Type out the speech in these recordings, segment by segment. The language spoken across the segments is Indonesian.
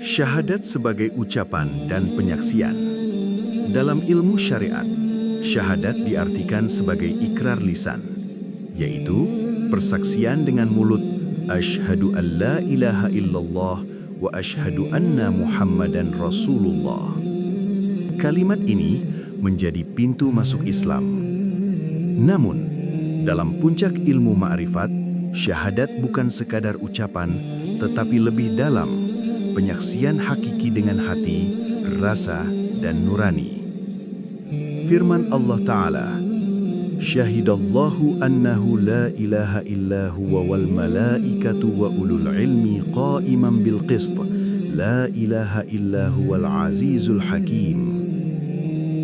Syahadat sebagai ucapan dan penyaksian. Dalam ilmu syariat, syahadat diartikan sebagai ikrar lisan, yaitu persaksian dengan mulut, asyhadu an la ilaha illallah wa asyhadu anna Muhammadan Rasulullah. Kalimat ini menjadi pintu masuk Islam. Namun, dalam puncak ilmu ma'rifat, syahadat bukan sekadar ucapan, tetapi lebih dalam, penyaksian hakiki dengan hati, rasa, dan nurani. Firman Allah Ta'ala, Syahidallahu annahu la ilaha illa huwa wal malaikatu wa ulul ilmi qa'iman bil qist, la ilaha illa huwal azizul hakim.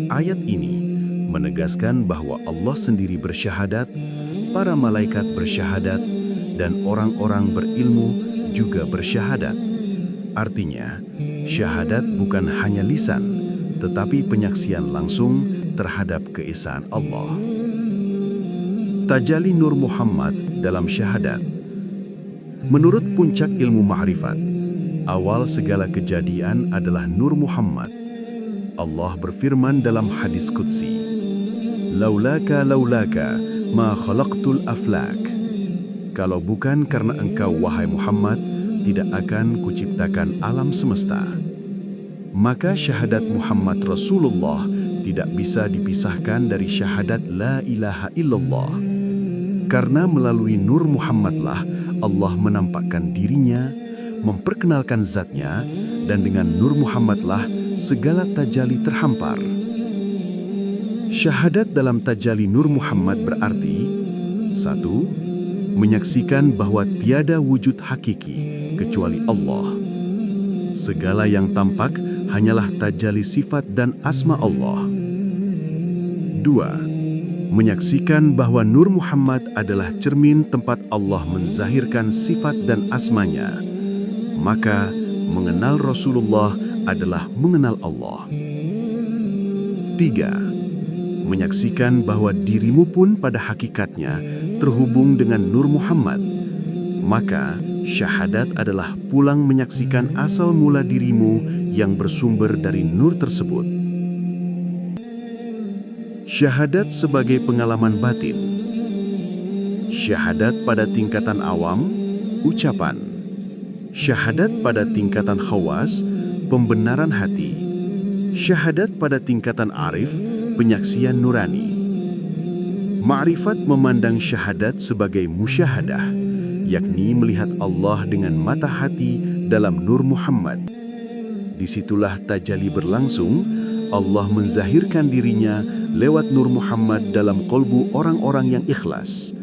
Ayat ini menegaskan bahwa Allah sendiri bersyahadat, para malaikat bersyahadat, dan orang-orang berilmu juga bersyahadat. Artinya, syahadat bukan hanya lisan, tetapi penyaksian langsung terhadap keesaan Allah. Tajalli Nur Muhammad dalam syahadat. Menurut puncak ilmu ma'rifat, awal segala kejadian adalah Nur Muhammad. Allah berfirman dalam hadis qudsi, Laulaka ma khalaqtul aflak. Kalau bukan karena engkau, wahai Muhammad, tidak akan kuciptakan alam semesta. Maka syahadat Muhammad Rasulullah tidak bisa dipisahkan dari syahadat la ilaha illallah. Karena melalui Nur Muhammadlah Allah menampakkan dirinya, memperkenalkan zatnya, dan dengan Nur Muhammadlah segala tajalli terhampar. Syahadat dalam tajalli Nur Muhammad berarti 1. Menyaksikan bahwa tiada wujud hakiki kecuali Allah. Segala yang tampak hanyalah tajalli sifat dan asma Allah. 2. Menyaksikan bahwa Nur Muhammad adalah cermin tempat Allah menzahirkan sifat dan asmanya. Maka, mengenal Rasulullah adalah mengenal Allah. 3. Menyaksikan bahwa dirimu pun pada hakikatnya terhubung dengan Nur Muhammad. Maka, syahadat adalah pulang menyaksikan asal mula dirimu yang bersumber dari nur tersebut. Syahadat sebagai pengalaman batin. Syahadat pada tingkatan awam, ucapan. Syahadat pada tingkatan khawas, pembenaran hati. Syahadat pada tingkatan arif, penyaksian nurani. Ma'rifat memandang syahadat sebagai musyahadah, yakni melihat Allah dengan mata hati dalam Nur Muhammad. Disitulah tajalli berlangsung, Allah menzahirkan dirinya lewat Nur Muhammad dalam kolbu orang-orang yang ikhlas.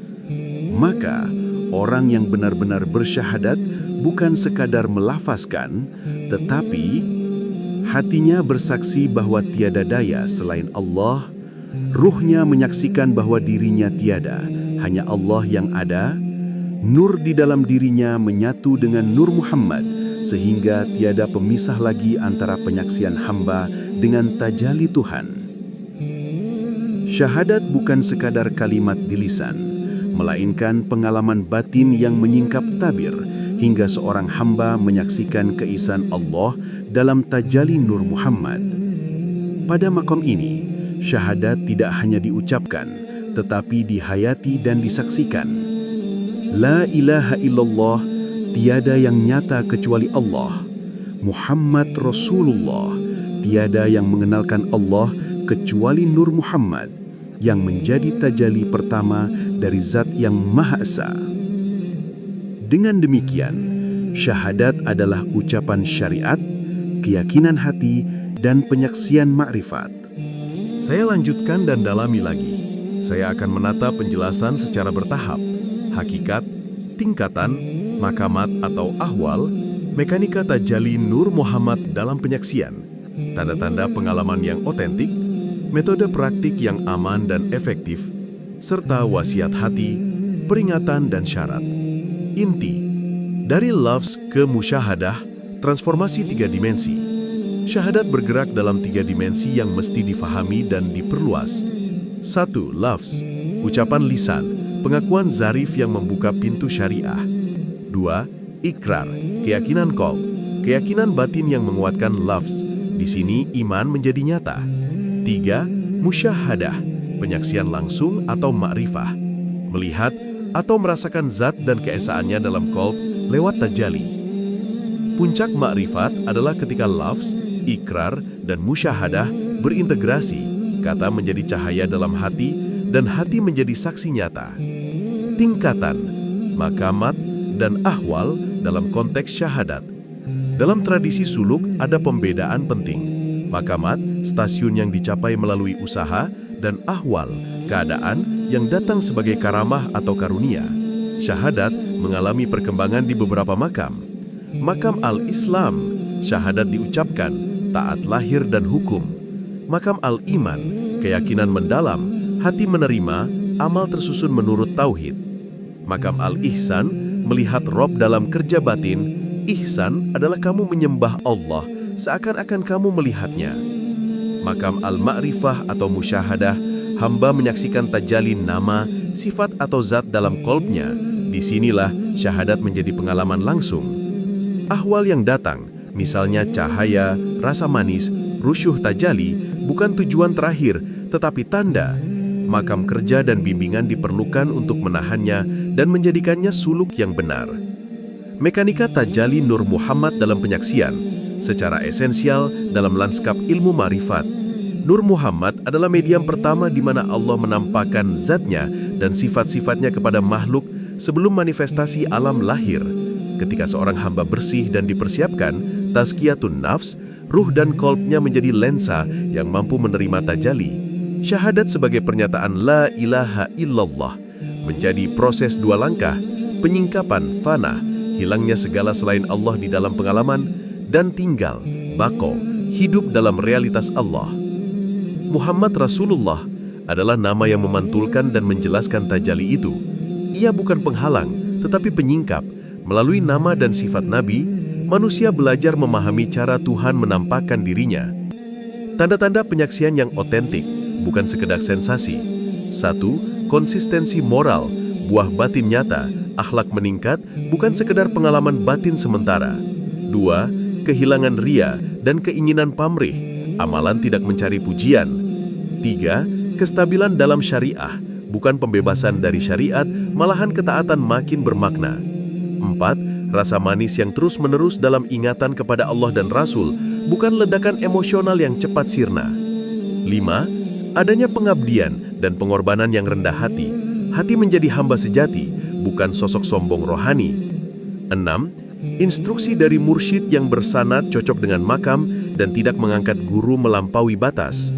Maka, orang yang benar-benar bersyahadat bukan sekadar melafazkan, tetapi hatinya bersaksi bahwa tiada daya selain Allah, ruhnya menyaksikan bahwa dirinya tiada, hanya Allah yang ada. Nur di dalam dirinya menyatu dengan Nur Muhammad, sehingga tiada pemisah lagi antara penyaksian hamba dengan tajalli Tuhan. Syahadat bukan sekadar kalimat di lisan, melainkan pengalaman batin yang menyingkap tabir, hingga seorang hamba menyaksikan keesaan Allah dalam tajalli Nur Muhammad. Pada makom ini, syahadat tidak hanya diucapkan, tetapi dihayati dan disaksikan. La ilaha illallah, tiada yang nyata kecuali Allah. Muhammad Rasulullah, tiada yang mengenalkan Allah kecuali Nur Muhammad, yang menjadi tajalli pertama dari Zat yang Maha Esa. Dengan demikian, syahadat adalah ucapan syariat, keyakinan hati, dan penyaksian ma'rifat. Saya lanjutkan dan dalami lagi. Saya akan menata penjelasan secara bertahap. Hakikat, tingkatan, makamat atau ahwal, mekanika tajalli Nur Muhammad dalam penyaksian, tanda-tanda pengalaman yang otentik, metode praktik yang aman dan efektif, serta wasiat hati, peringatan dan syarat. Inti, dari lafz ke musyahadah, transformasi 3 dimensi. Syahadat bergerak dalam 3 dimensi yang mesti difahami dan diperluas. 1. Lafz, ucapan lisan, pengakuan zarif yang membuka pintu syariah. 2. Ikrar, keyakinan qalb, keyakinan batin yang menguatkan lafz. Di sini iman menjadi nyata. 3. Musyahadah, penyaksian langsung atau ma'rifah, melihat atau merasakan zat dan keesaannya dalam qalb lewat tajalli. Puncak ma'rifat adalah ketika lafz, ikrar, dan musyahadah berintegrasi, kata menjadi cahaya dalam hati dan hati menjadi saksi nyata. Tingkatan, makamat, dan ahwal dalam konteks syahadat. Dalam tradisi suluk ada pembedaan penting. Makamat, stasiun yang dicapai melalui usaha, dan ahwal, keadaan yang datang sebagai karamah atau karunia. Syahadat mengalami perkembangan di beberapa makam. Makam al-Islam, syahadat diucapkan, taat lahir dan hukum. Makam al-Iman, keyakinan mendalam, hati menerima, amal tersusun menurut tauhid. Makam al-Ihsan, melihat Rob dalam kerja batin. Ihsan adalah kamu menyembah Allah seakan-akan kamu melihatnya. Makam al-ma'rifah atau musyahadah, hamba menyaksikan tajalli nama, sifat atau zat dalam qalbnya. Disinilah syahadat menjadi pengalaman langsung. Ahwal yang datang, misalnya cahaya, rasa manis, rusyuh tajalli, bukan tujuan terakhir, tetapi tanda. Makam kerja dan bimbingan diperlukan untuk menahannya dan menjadikannya suluk yang benar. Mekanika tajalli Nur Muhammad dalam penyaksian, secara esensial dalam lanskap ilmu ma'rifat. Nur Muhammad adalah medium pertama di mana Allah menampakkan zatnya dan sifat-sifatnya kepada makhluk sebelum manifestasi alam lahir. Ketika seorang hamba bersih dan dipersiapkan, tazkiyatun nafs, ruh dan qalbnya menjadi lensa yang mampu menerima tajalli. Syahadat sebagai pernyataan la ilaha illallah menjadi proses dua langkah, penyingkapan fana, hilangnya segala selain Allah di dalam pengalaman, dan tinggal, bako, hidup dalam realitas Allah. Muhammad Rasulullah adalah nama yang memantulkan dan menjelaskan tajalli itu. Ia bukan penghalang, tetapi penyingkap. Melalui nama dan sifat Nabi, manusia belajar memahami cara Tuhan menampakkan dirinya. Tanda-tanda penyaksian yang otentik, bukan sekedar sensasi. 1. Konsistensi moral, buah batin nyata, akhlak meningkat, bukan sekedar pengalaman batin sementara. 2. Kehilangan ria dan keinginan pamrih, amalan tidak mencari pujian. 3. Kestabilan dalam syariah, bukan pembebasan dari syariat, malahan ketaatan makin bermakna. 4. Rasa manis yang terus-menerus dalam ingatan kepada Allah dan Rasul, bukan ledakan emosional yang cepat sirna. 5. Adanya pengabdian dan pengorbanan yang rendah hati, hati menjadi hamba sejati, bukan sosok sombong rohani. 6. Instruksi dari mursyid yang bersanad cocok dengan makam dan tidak mengangkat guru melampaui batas.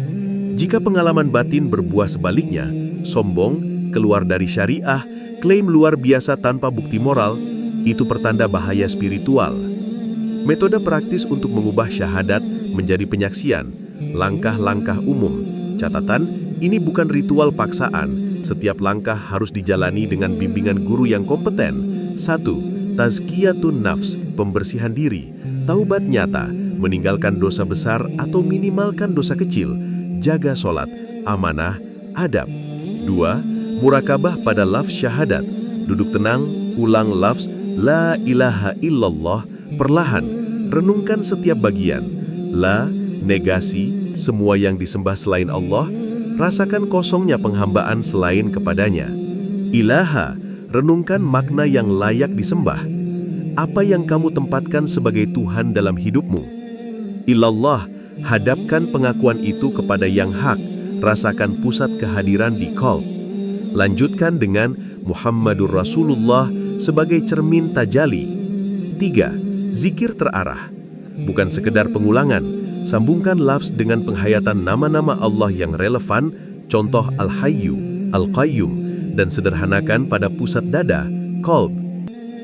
Jika pengalaman batin berbuah sebaliknya, sombong, keluar dari syariah, klaim luar biasa tanpa bukti moral, itu pertanda bahaya spiritual. Metode praktis untuk mengubah syahadat menjadi penyaksian, langkah-langkah umum. Catatan, ini bukan ritual paksaan. Setiap langkah harus dijalani dengan bimbingan guru yang kompeten. 1. Tazkiyatun nafs, pembersihan diri. Taubat nyata, meninggalkan dosa besar atau minimalkan dosa kecil. Jaga sholat, amanah, adab. 2. Murakabah pada lafz syahadat. Duduk tenang, ulang lafz la ilaha illallah, perlahan, renungkan setiap bagian. La, negasi, semua yang disembah selain Allah, rasakan kosongnya penghambaan selain kepadanya. Ilaha, renungkan makna yang layak disembah. Apa yang kamu tempatkan sebagai Tuhan dalam hidupmu? Ilallah, hadapkan pengakuan itu kepada yang hak, rasakan pusat kehadiran di qalb. Lanjutkan dengan Muhammadur Rasulullah sebagai cermin tajalli. 3. Zikir terarah, bukan sekedar pengulangan. Sambungkan lafz dengan penghayatan nama-nama Allah yang relevan, contoh Al-Hayyu, Al-Qayyum, dan sederhanakan pada pusat dada, qalb.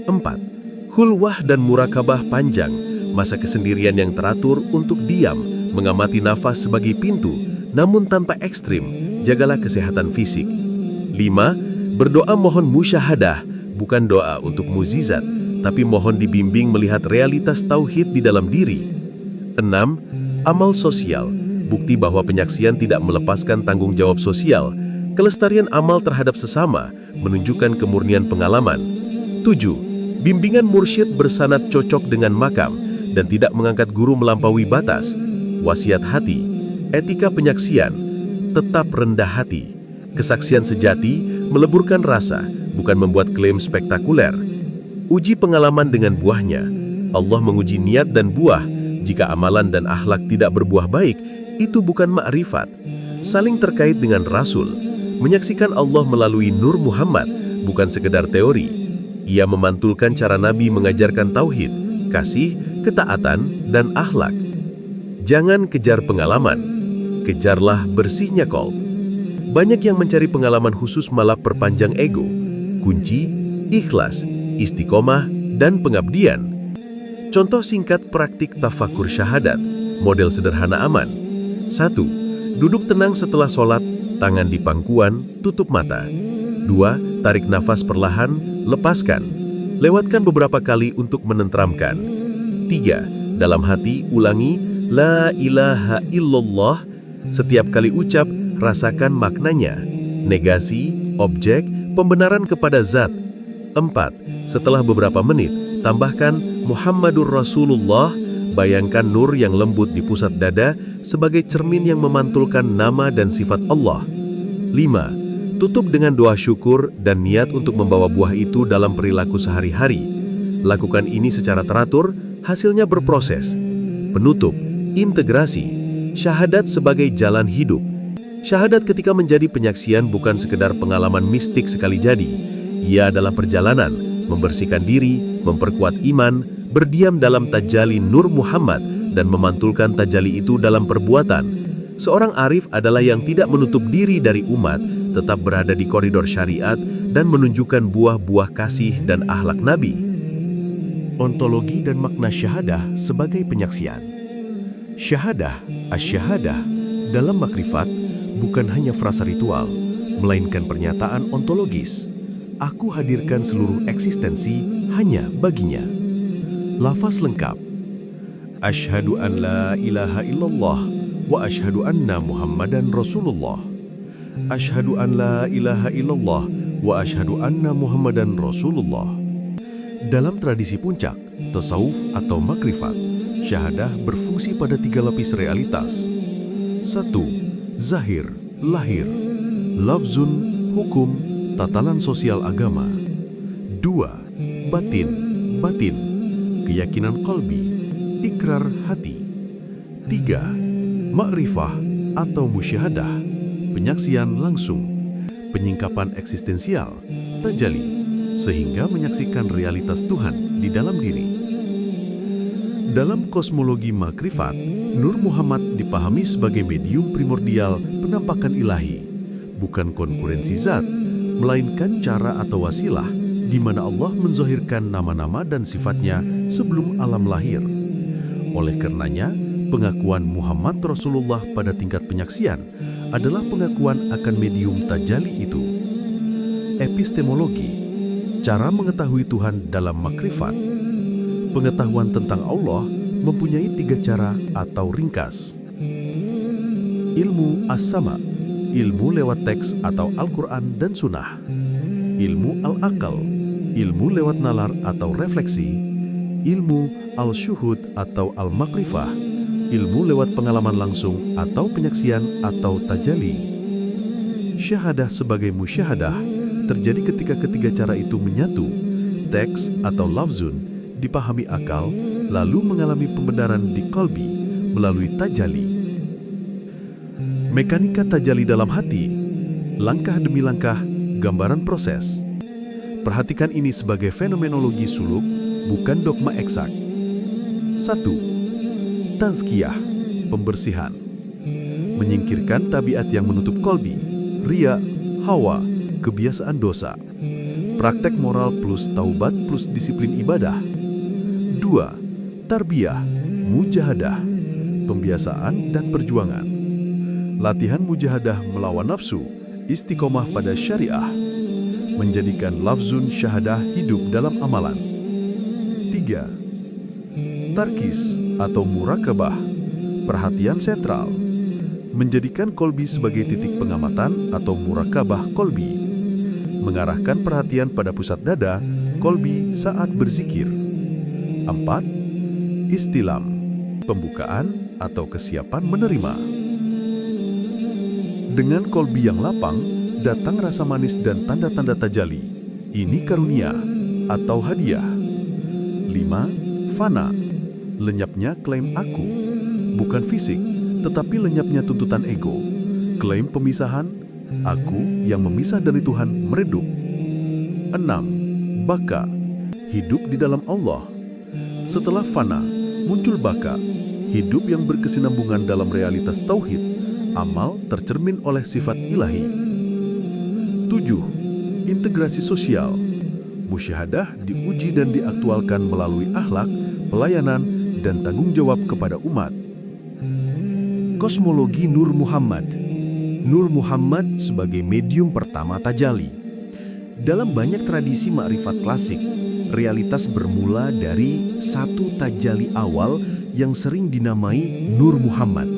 4. Hulwah dan murakabah panjang, masa kesendirian yang teratur untuk diam, mengamati nafas sebagai pintu, namun tanpa ekstrim, jagalah kesehatan fisik. 5. Berdoa mohon musyahadah, bukan doa untuk mukjizat, tapi mohon dibimbing melihat realitas tauhid di dalam diri. 6. Amal sosial, bukti bahwa penyaksian tidak melepaskan tanggung jawab sosial. Kelestarian amal terhadap sesama menunjukkan kemurnian pengalaman. 7. Bimbingan mursyid bersanad cocok dengan makam, dan tidak mengangkat guru melampaui batas. Wasiat hati, etika penyaksian, tetap rendah hati. Kesaksian sejati meleburkan rasa, bukan membuat klaim spektakuler. Uji pengalaman dengan buahnya. Allah menguji niat dan buah. Jika amalan dan akhlak tidak berbuah baik, itu bukan ma'rifat. Saling terkait dengan Rasul. Menyaksikan Allah melalui Nur Muhammad, bukan sekedar teori. Ia memantulkan cara Nabi mengajarkan tauhid, kasih, ketaatan, dan akhlak. Jangan kejar pengalaman, kejarlah bersihnya qalb. Banyak yang mencari pengalaman khusus malah perpanjang ego. Kunci, ikhlas, istiqomah, dan pengabdian. Contoh singkat praktik tafakur syahadat, model sederhana aman. 1. Duduk tenang setelah sholat, tangan di pangkuan, tutup mata. 2. Tarik nafas perlahan, lepaskan. Lewatkan beberapa kali untuk menenteramkan. 3. Dalam hati, ulangi La ilaha illallah. Setiap kali ucap, rasakan maknanya. Negasi, objek, pembenaran kepada zat. 4. Setelah beberapa menit, tambahkan Muhammadur Rasulullah. Bayangkan nur yang lembut di pusat dada sebagai cermin yang memantulkan nama dan sifat Allah. 5. Tutup dengan doa syukur dan niat untuk membawa buah itu dalam perilaku sehari-hari. Lakukan ini secara teratur, hasilnya berproses. Penutup, integrasi, syahadat sebagai jalan hidup. Syahadat ketika menjadi penyaksian bukan sekedar pengalaman mistik sekali jadi. Ia adalah perjalanan, membersihkan diri, memperkuat iman, berdiam dalam tajalli Nur Muhammad, dan memantulkan tajalli itu dalam perbuatan. Seorang arif adalah yang tidak menutup diri dari umat, tetap berada di koridor syariat, dan menunjukkan buah-buah kasih dan akhlak Nabi. Ontologi dan makna syahadah sebagai penyaksian. Syahadah, asy-syahadah, dalam makrifat bukan hanya frasa ritual, melainkan pernyataan ontologis. Aku hadirkan seluruh eksistensi hanya baginya. Lafaz lengkap. Asyhadu an la ilaha illallah wa asyhadu anna Muhammadan Rasulullah. Asyhadu an la ilaha illallah wa asyhadu anna Muhammadan Rasulullah. Dalam tradisi puncak, tasawuf atau makrifat, syahadah berfungsi pada 3 lapis realitas. 1. Zahir, lahir. Lafzun, hukum, tatanan sosial agama. 2. Batin, batin. Keyakinan qalbi, ikrar hati. 3. Ma'rifah atau musyahadah, penyaksian langsung, penyingkapan eksistensial, tajalli, sehingga menyaksikan realitas Tuhan di dalam diri. Dalam kosmologi makrifat, Nur Muhammad dipahami sebagai medium primordial penampakan ilahi, bukan konkurensi zat, melainkan cara atau wasilah di mana Allah menzahirkan nama-nama dan sifatnya sebelum alam lahir. Oleh karenanya, pengakuan Muhammad Rasulullah pada tingkat penyaksian adalah pengakuan akan medium tajalli itu. Epistemologi, cara mengetahui Tuhan dalam makrifat. Pengetahuan tentang Allah mempunyai 3 cara atau ringkas. Ilmu as-sama, ilmu lewat teks atau Al-Quran dan Sunnah. Ilmu al-akal, ilmu lewat nalar atau refleksi. Ilmu al-syuhud atau al-makrifah, ilmu lewat pengalaman langsung atau penyaksian atau tajalli. Syahadah sebagai musyahadah terjadi ketika ketiga cara itu menyatu. Teks atau lafzun dipahami akal, lalu mengalami pembenaran di qalbi melalui tajalli. Mekanika tajalli dalam hati, langkah demi langkah, gambaran proses. Perhatikan ini sebagai fenomenologi suluk, bukan dogma eksak. 1. Tazkiyah, pembersihan. Menyingkirkan tabiat yang menutup qalbi, riya, hawa, kebiasaan dosa. Praktek moral plus taubat plus disiplin ibadah. 2. Tarbiyah, mujahadah, pembiasaan dan perjuangan. Latihan mujahadah melawan nafsu, istiqomah pada syariah, menjadikan lafzun syahadah hidup dalam amalan. 3. Tarkis atau murakabah, perhatian sentral, menjadikan kolbi sebagai titik pengamatan atau murakabah kolbi, mengarahkan perhatian pada pusat dada kolbi saat berzikir. 4. Istilam, pembukaan atau kesiapan menerima. Dengan kolbi yang lapang, datang rasa manis dan tanda-tanda tajalli. Ini karunia atau hadiah. 5. Fana, lenyapnya klaim aku. Bukan fisik, tetapi lenyapnya tuntutan ego. Klaim pemisahan, aku yang memisah dari Tuhan meredup. 6. Baka, hidup di dalam Allah. Setelah fana, muncul baka, hidup yang berkesinambungan dalam realitas tauhid, amal tercermin oleh sifat ilahi. 7. Integrasi sosial. Musyahadah diuji dan diaktualkan melalui akhlak, pelayanan, dan tanggung jawab kepada umat. Kosmologi Nur Muhammad. Nur Muhammad sebagai medium pertama tajalli. Dalam banyak tradisi makrifat klasik, realitas bermula dari satu tajalli awal yang sering dinamai Nur Muhammad.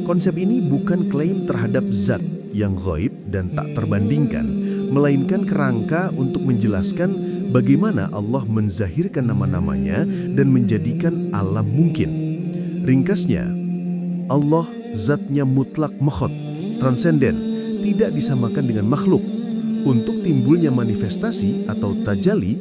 Konsep ini bukan klaim terhadap zat yang ghaib dan tak terbandingkan, melainkan kerangka untuk menjelaskan bagaimana Allah menzahirkan nama-namanya dan menjadikan alam mungkin. Ringkasnya, Allah zatnya mutlak makhot, transenden, tidak disamakan dengan makhluk. Untuk timbulnya manifestasi atau tajalli,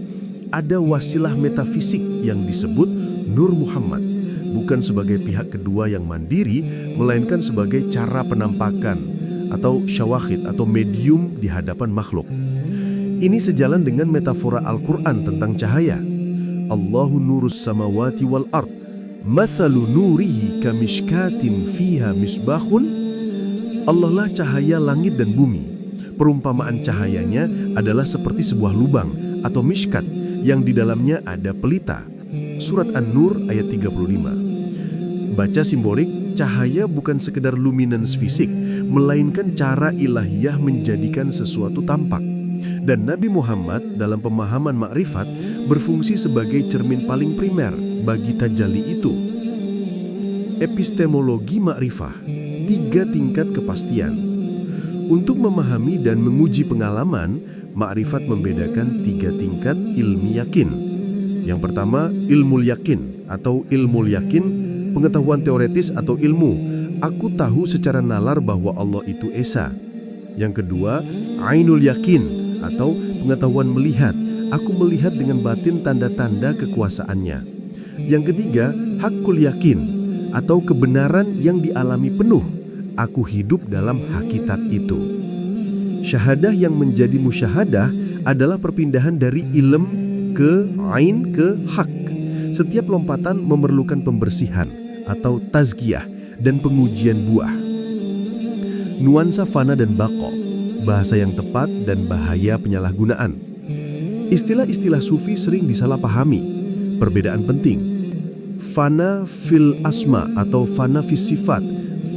ada wasilah metafisik yang disebut Nur Muhammad, bukan sebagai pihak kedua yang mandiri, melainkan sebagai cara penampakan atau syawahid atau medium di hadapan makhluk. Ini sejalan dengan metafora Al-Quran tentang cahaya. Allahu nurus samawati wal ard, mathalu nurihi kamishkatin fiha misbahun. Allah lah cahaya langit dan bumi. Perumpamaan cahayanya adalah seperti sebuah lubang atau mishkat yang di dalamnya ada pelita. Surat An-Nur ayat 35. Baca simbolik, cahaya bukan sekedar luminance fisik, melainkan cara ilahiyah menjadikan sesuatu tampak. Dan Nabi Muhammad dalam pemahaman makrifat berfungsi sebagai cermin paling primer bagi tajalli itu. Epistemologi makrifah, 3 tingkat kepastian. Untuk memahami dan menguji pengalaman, makrifat membedakan 3 tingkat ilmi yakin. Yang pertama, ilmu yakin atau ilmu yakin, pengetahuan teoretis atau ilmu. Aku tahu secara nalar bahwa Allah itu Esa. Yang kedua, ainul yakin atau pengetahuan melihat. Aku melihat dengan batin tanda-tanda kekuasaannya. Yang ketiga, hakul yakin atau kebenaran yang dialami penuh. Aku hidup dalam hakikat itu. Syahadah yang menjadi musyahadah adalah perpindahan dari ilm ke ain ke hak. Setiap lompatan memerlukan pembersihan atau tazkiyah dan pengujian buah. Nuansa fana dan baqo, bahasa yang tepat dan bahaya penyalahgunaan. Istilah-istilah sufi sering disalahpahami. Perbedaan penting. Fana fil asma atau fana fis sifat.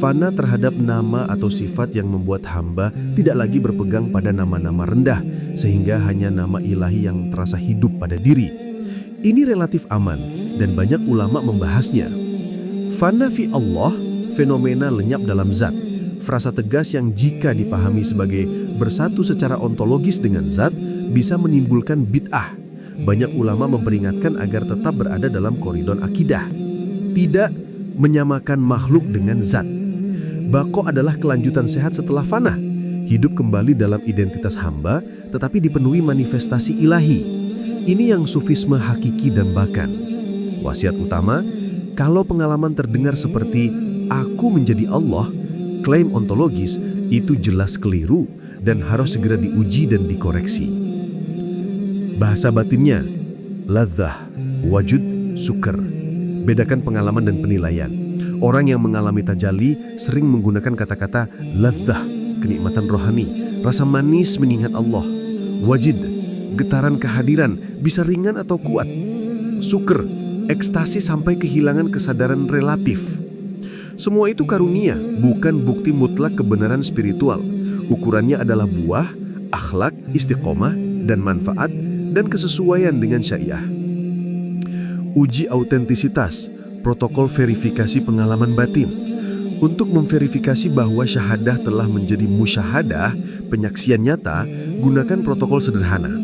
Fana terhadap nama atau sifat yang membuat hamba tidak lagi berpegang pada nama-nama rendah, sehingga hanya nama ilahi yang terasa hidup pada diri. Ini relatif aman dan banyak ulama membahasnya. Fana fi Allah, fenomena lenyap dalam zat. Frasa tegas yang jika dipahami sebagai bersatu secara ontologis dengan zat bisa menimbulkan bid'ah. Banyak ulama memperingatkan agar tetap berada dalam koridor akidah, tidak menyamakan makhluk dengan zat. Baqo adalah kelanjutan sehat setelah fana, hidup kembali dalam identitas hamba tetapi dipenuhi manifestasi ilahi. Ini yang sufisme hakiki dan bahkan. Wasiat utama, kalau pengalaman terdengar seperti aku menjadi Allah, klaim ontologis itu jelas keliru dan harus segera diuji dan dikoreksi. Bahasa batinnya, ladzah, wajud, syukur. Bedakan pengalaman dan penilaian. Orang yang mengalami tajalli sering menggunakan kata-kata ladzah, kenikmatan rohani, rasa manis mengingat Allah. Wajid, getaran kehadiran, bisa ringan atau kuat. Syukur, ekstasi sampai kehilangan kesadaran relatif. Semua itu karunia, bukan bukti mutlak kebenaran spiritual. Ukurannya adalah buah, akhlak, istiqomah, dan manfaat, dan kesesuaian dengan syariah. Uji autentisitas, protokol verifikasi pengalaman batin. Untuk memverifikasi bahwa syahadah telah menjadi musyahadah, penyaksian nyata, gunakan protokol sederhana.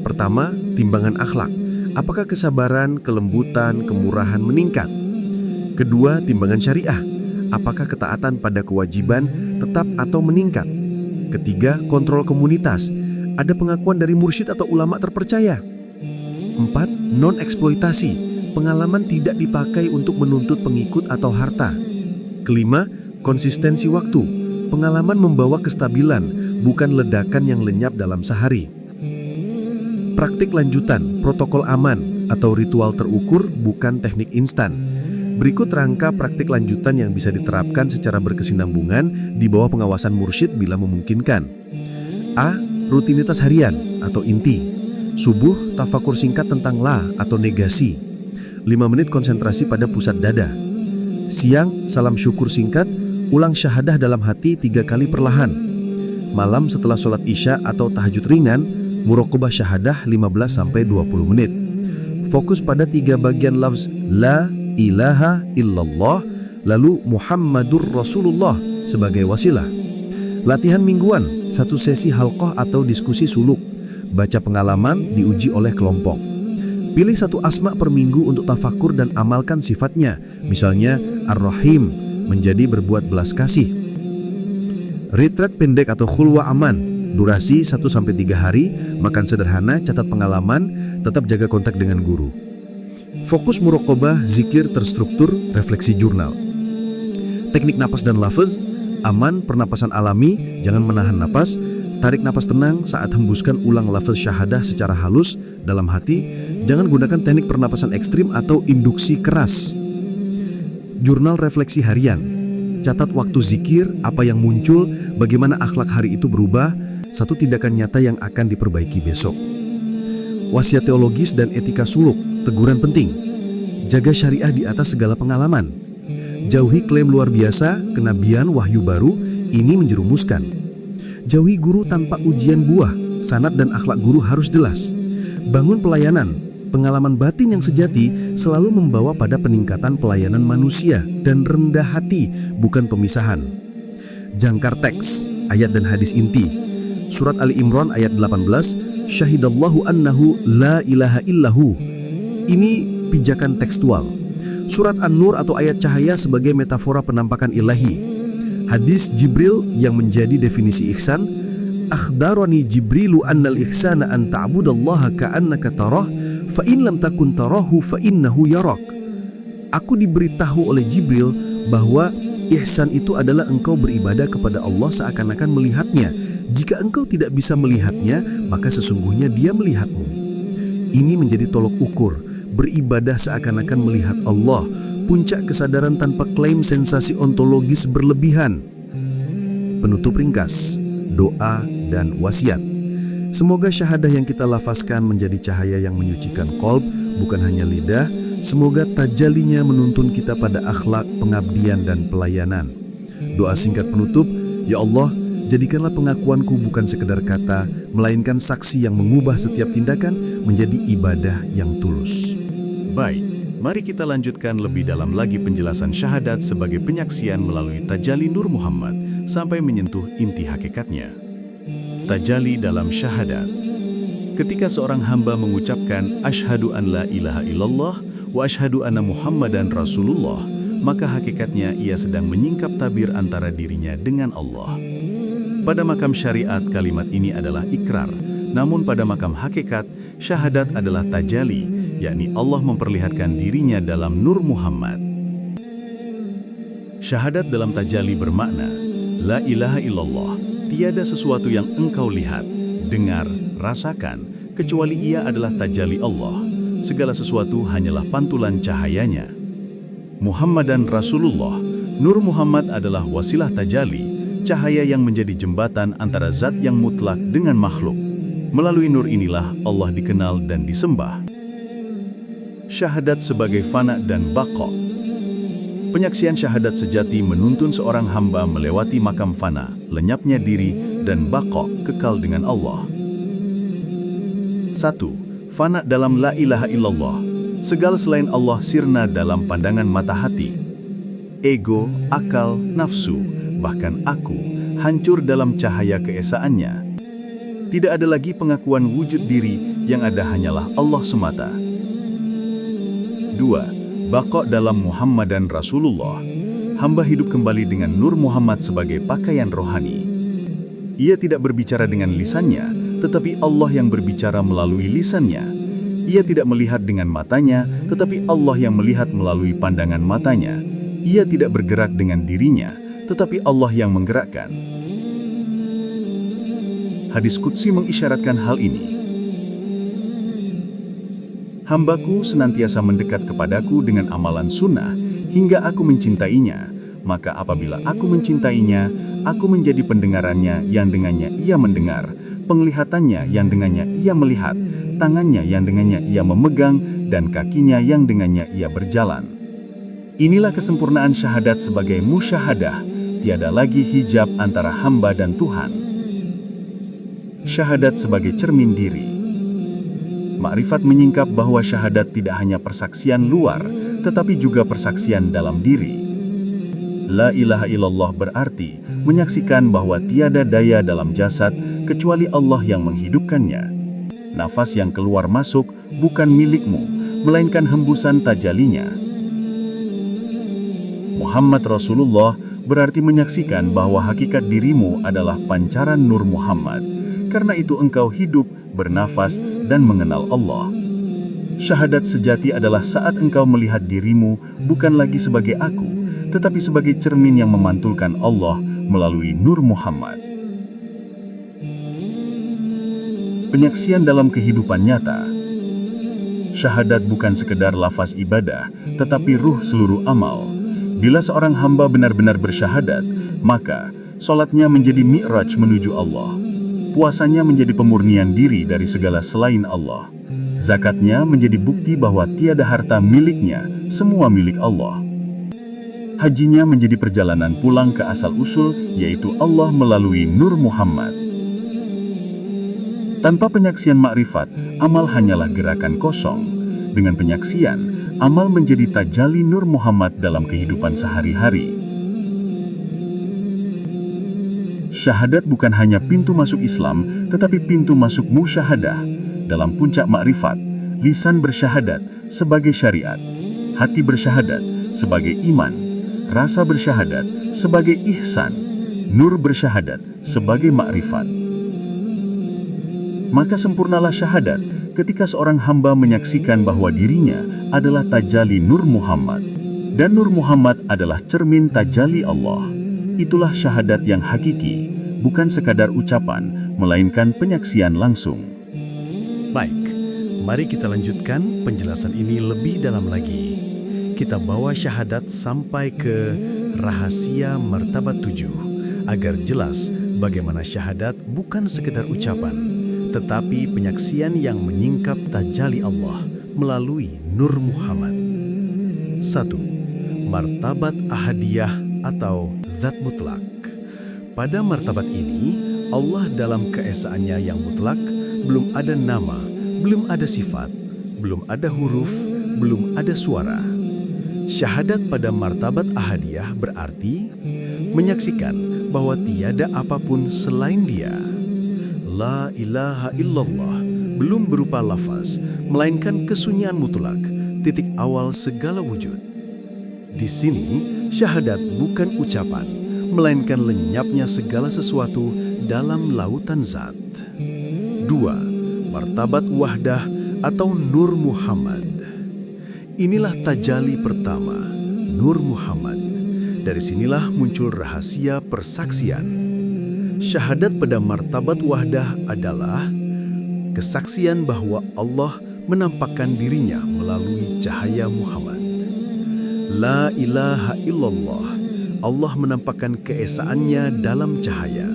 Pertama, timbangan akhlak. Apakah kesabaran, kelembutan, kemurahan meningkat? Kedua, timbangan syariah. Apakah ketaatan pada kewajiban tetap atau meningkat? Ketiga, kontrol komunitas. Ada pengakuan dari mursyid atau ulama terpercaya. 4. Non-eksploitasi. Pengalaman tidak dipakai untuk menuntut pengikut atau harta. Kelima, konsistensi waktu. Pengalaman membawa kestabilan, bukan ledakan yang lenyap dalam sehari. Praktik lanjutan, protokol aman atau ritual terukur, bukan teknik instan. Berikut rangka praktik lanjutan yang bisa diterapkan secara berkesinambungan di bawah pengawasan mursyid bila memungkinkan. A. Rutinitas harian atau inti. Subuh, tafakur singkat tentang la atau negasi. 5 menit konsentrasi pada pusat dada. Siang, salam syukur singkat, ulang syahadah dalam hati 3 kali perlahan. Malam setelah sholat isya atau tahajud ringan, muraqabah syahadah 15-20 menit. Fokus pada 3 bagian lafz la ilaha illallah, lalu Muhammadur Rasulullah sebagai wasilah. Latihan mingguan, 1 sesi halqah atau diskusi suluk. Baca pengalaman, diuji oleh kelompok. Pilih 1 asma per minggu untuk tafakur dan amalkan sifatnya. Misalnya Ar-Rahim, menjadi berbuat belas kasih. Retreat pendek atau khulwa aman, durasi 1-3 hari, makan sederhana, catat pengalaman, tetap jaga kontak dengan guru. Fokus muraqabah, zikir terstruktur, refleksi jurnal. Teknik napas dan lafaz, aman, pernapasan alami, jangan menahan napas. Tarik napas tenang saat hembuskan, ulang lafaz syahadah secara halus dalam hati. Jangan gunakan teknik pernapasan ekstrim atau induksi keras. Jurnal refleksi harian. Catat waktu zikir, apa yang muncul, bagaimana akhlak hari itu berubah, 1 tindakan nyata yang akan diperbaiki besok. Wasiat teologis dan etika suluk, teguran penting. Jaga syariah di atas segala pengalaman. Jauhi klaim luar biasa, kenabian, wahyu baru, ini menjerumuskan. Jauhi guru tanpa ujian buah, sanad dan akhlak guru harus jelas. Bangun pelayanan, pengalaman batin yang sejati selalu membawa pada peningkatan pelayanan manusia dan rendah hati, bukan pemisahan. Jangkar teks, ayat dan hadis inti. Surat Ali Imran ayat 18, Syahidallahu annahu la ilaha illahu. Ini pijakan tekstual. Surat An-Nur atau ayat cahaya sebagai metafora penampakan ilahi. Hadis Jibril yang menjadi definisi ihsan, akhbarani Jibrilu annal ihsana an ta'budallaha ka'annaka tarah fa in lam takun tarahu fa innahu yarak. Aku diberitahu oleh Jibril bahwa ihsan itu adalah engkau beribadah kepada Allah seakan-akan melihatnya. Jika engkau tidak bisa melihatnya, maka sesungguhnya Dia melihatmu. Ini menjadi tolok ukur, beribadah seakan-akan melihat Allah, puncak kesadaran tanpa klaim sensasi ontologis berlebihan. Penutup ringkas, doa dan wasiat. Semoga syahadah yang kita lafazkan menjadi cahaya yang menyucikan qalb, bukan hanya lidah. Semoga tajalinya menuntun kita pada akhlak, pengabdian dan pelayanan. Doa singkat penutup, ya Allah, jadikanlah pengakuanku bukan sekedar kata, melainkan saksi yang mengubah setiap tindakan menjadi ibadah yang tulus. Baik, mari kita lanjutkan lebih dalam lagi penjelasan syahadat sebagai penyaksian melalui tajalli Nur Muhammad sampai menyentuh inti hakikatnya. Tajalli dalam syahadat. Ketika seorang hamba mengucapkan asyhadu an la ilaha illallah wa asyhadu anna Muhammadan Rasulullah, maka hakikatnya ia sedang menyingkap tabir antara dirinya dengan Allah. Pada makam syariat kalimat ini adalah ikrar, namun pada makam hakikat syahadat adalah tajalli, yakni Allah memperlihatkan dirinya dalam Nur Muhammad. Syahadat dalam tajalli bermakna, la ilaha illallah, tiada sesuatu yang engkau lihat, dengar, rasakan, kecuali ia adalah tajalli Allah. Segala sesuatu hanyalah pantulan cahayanya. Muhammadan Rasulullah, Nur Muhammad adalah wasilah tajalli, cahaya yang menjadi jembatan antara zat yang mutlak dengan makhluk. Melalui nur inilah Allah dikenal dan disembah. Syahadat sebagai fana dan baqa. Penyaksian syahadat sejati menuntun seorang hamba melewati makam fana, lenyapnya diri, dan baqa, kekal dengan Allah. 1. Fana dalam la ilaha illallah. Segala selain Allah sirna dalam pandangan mata hati. Ego, akal, nafsu, bahkan aku, hancur dalam cahaya keesaannya. Tidak ada lagi pengakuan wujud diri, yang ada hanyalah Allah semata. 2. Baqa dalam Muhammad dan Rasulullah. Hamba hidup kembali dengan Nur Muhammad sebagai pakaian rohani. Ia tidak berbicara dengan lisannya, tetapi Allah yang berbicara melalui lisannya. Ia tidak melihat dengan matanya, tetapi Allah yang melihat melalui pandangan matanya. Ia tidak bergerak dengan dirinya, tetapi Allah yang menggerakkan. Hadis Qudsi mengisyaratkan hal ini. Hambaku senantiasa mendekat kepadaku dengan amalan sunnah, hingga aku mencintainya. Maka apabila aku mencintainya, aku menjadi pendengarannya yang dengannya ia mendengar, penglihatannya yang dengannya ia melihat, tangannya yang dengannya ia memegang, dan kakinya yang dengannya ia berjalan. Inilah kesempurnaan syahadat sebagai musyahadah, tiada lagi hijab antara hamba dan Tuhan. Syahadat sebagai cermin diri. Makrifat menyingkap bahwa syahadat tidak hanya persaksian luar, tetapi juga persaksian dalam diri. La ilaha illallah berarti menyaksikan bahwa tiada daya dalam jasad kecuali Allah yang menghidupkannya. Nafas yang keluar masuk bukan milikmu, melainkan hembusan tajalinya. Muhammad Rasulullah berarti menyaksikan bahwa hakikat dirimu adalah pancaran Nur Muhammad. Karena itu engkau hidup, bernafas, dan mengenal Allah. Syahadat sejati adalah saat engkau melihat dirimu bukan lagi sebagai aku, tetapi sebagai cermin yang memantulkan Allah melalui Nur Muhammad. Penyaksian dalam kehidupan nyata. Syahadat bukan sekedar lafaz ibadah, tetapi ruh seluruh amal. Bila seorang hamba benar-benar bersyahadat, maka sholatnya menjadi mi'raj menuju Allah. Puasanya menjadi pemurnian diri dari segala selain Allah. Zakatnya menjadi bukti bahwa tiada harta miliknya, semua milik Allah. Hajinya menjadi perjalanan pulang ke asal-usul, yaitu Allah melalui Nur Muhammad. Tanpa penyaksian makrifat, amal hanyalah gerakan kosong. Dengan penyaksian, amal menjadi tajalli Nur Muhammad dalam kehidupan sehari-hari. Syahadat bukan hanya pintu masuk Islam, tetapi pintu masuk musyahadah. Dalam puncak makrifat, lisan bersyahadat sebagai syariat, hati bersyahadat sebagai iman, rasa bersyahadat sebagai ihsan, nur bersyahadat sebagai makrifat. Maka sempurnalah syahadat ketika seorang hamba menyaksikan bahwa dirinya adalah tajalli Nur Muhammad, dan Nur Muhammad adalah cermin tajalli Allah. Itulah syahadat yang hakiki, bukan sekadar ucapan, melainkan penyaksian langsung. Baik, mari kita lanjutkan penjelasan ini lebih dalam lagi. Kita bawa syahadat sampai ke rahasia martabat 7, agar jelas bagaimana syahadat bukan sekedar ucapan, tetapi penyaksian yang menyingkap tajalli Allah melalui Nur Muhammad. 1. Martabat ahadiyah atau zat mutlak. Pada martabat ini, Allah dalam keesaannya yang mutlak, belum ada nama, belum ada sifat, belum ada huruf, belum ada suara. Syahadat pada martabat ahadiyah berarti menyaksikan bahwa tiada apapun selain Dia. La ilaha illallah belum berupa lafaz, melainkan kesunyian mutlak, titik awal segala wujud. Di sini, syahadat bukan ucapan, melainkan lenyapnya segala sesuatu dalam lautan zat. 2. Martabat wahdah atau Nur Muhammad. Inilah tajalli pertama, Nur Muhammad. Dari sinilah muncul rahasia persaksian. Syahadat pada martabat wahdah adalah kesaksian bahwa Allah menampakkan dirinya melalui cahaya Muhammad. La ilaha illallah, Allah menampakkan keesaannya dalam cahaya.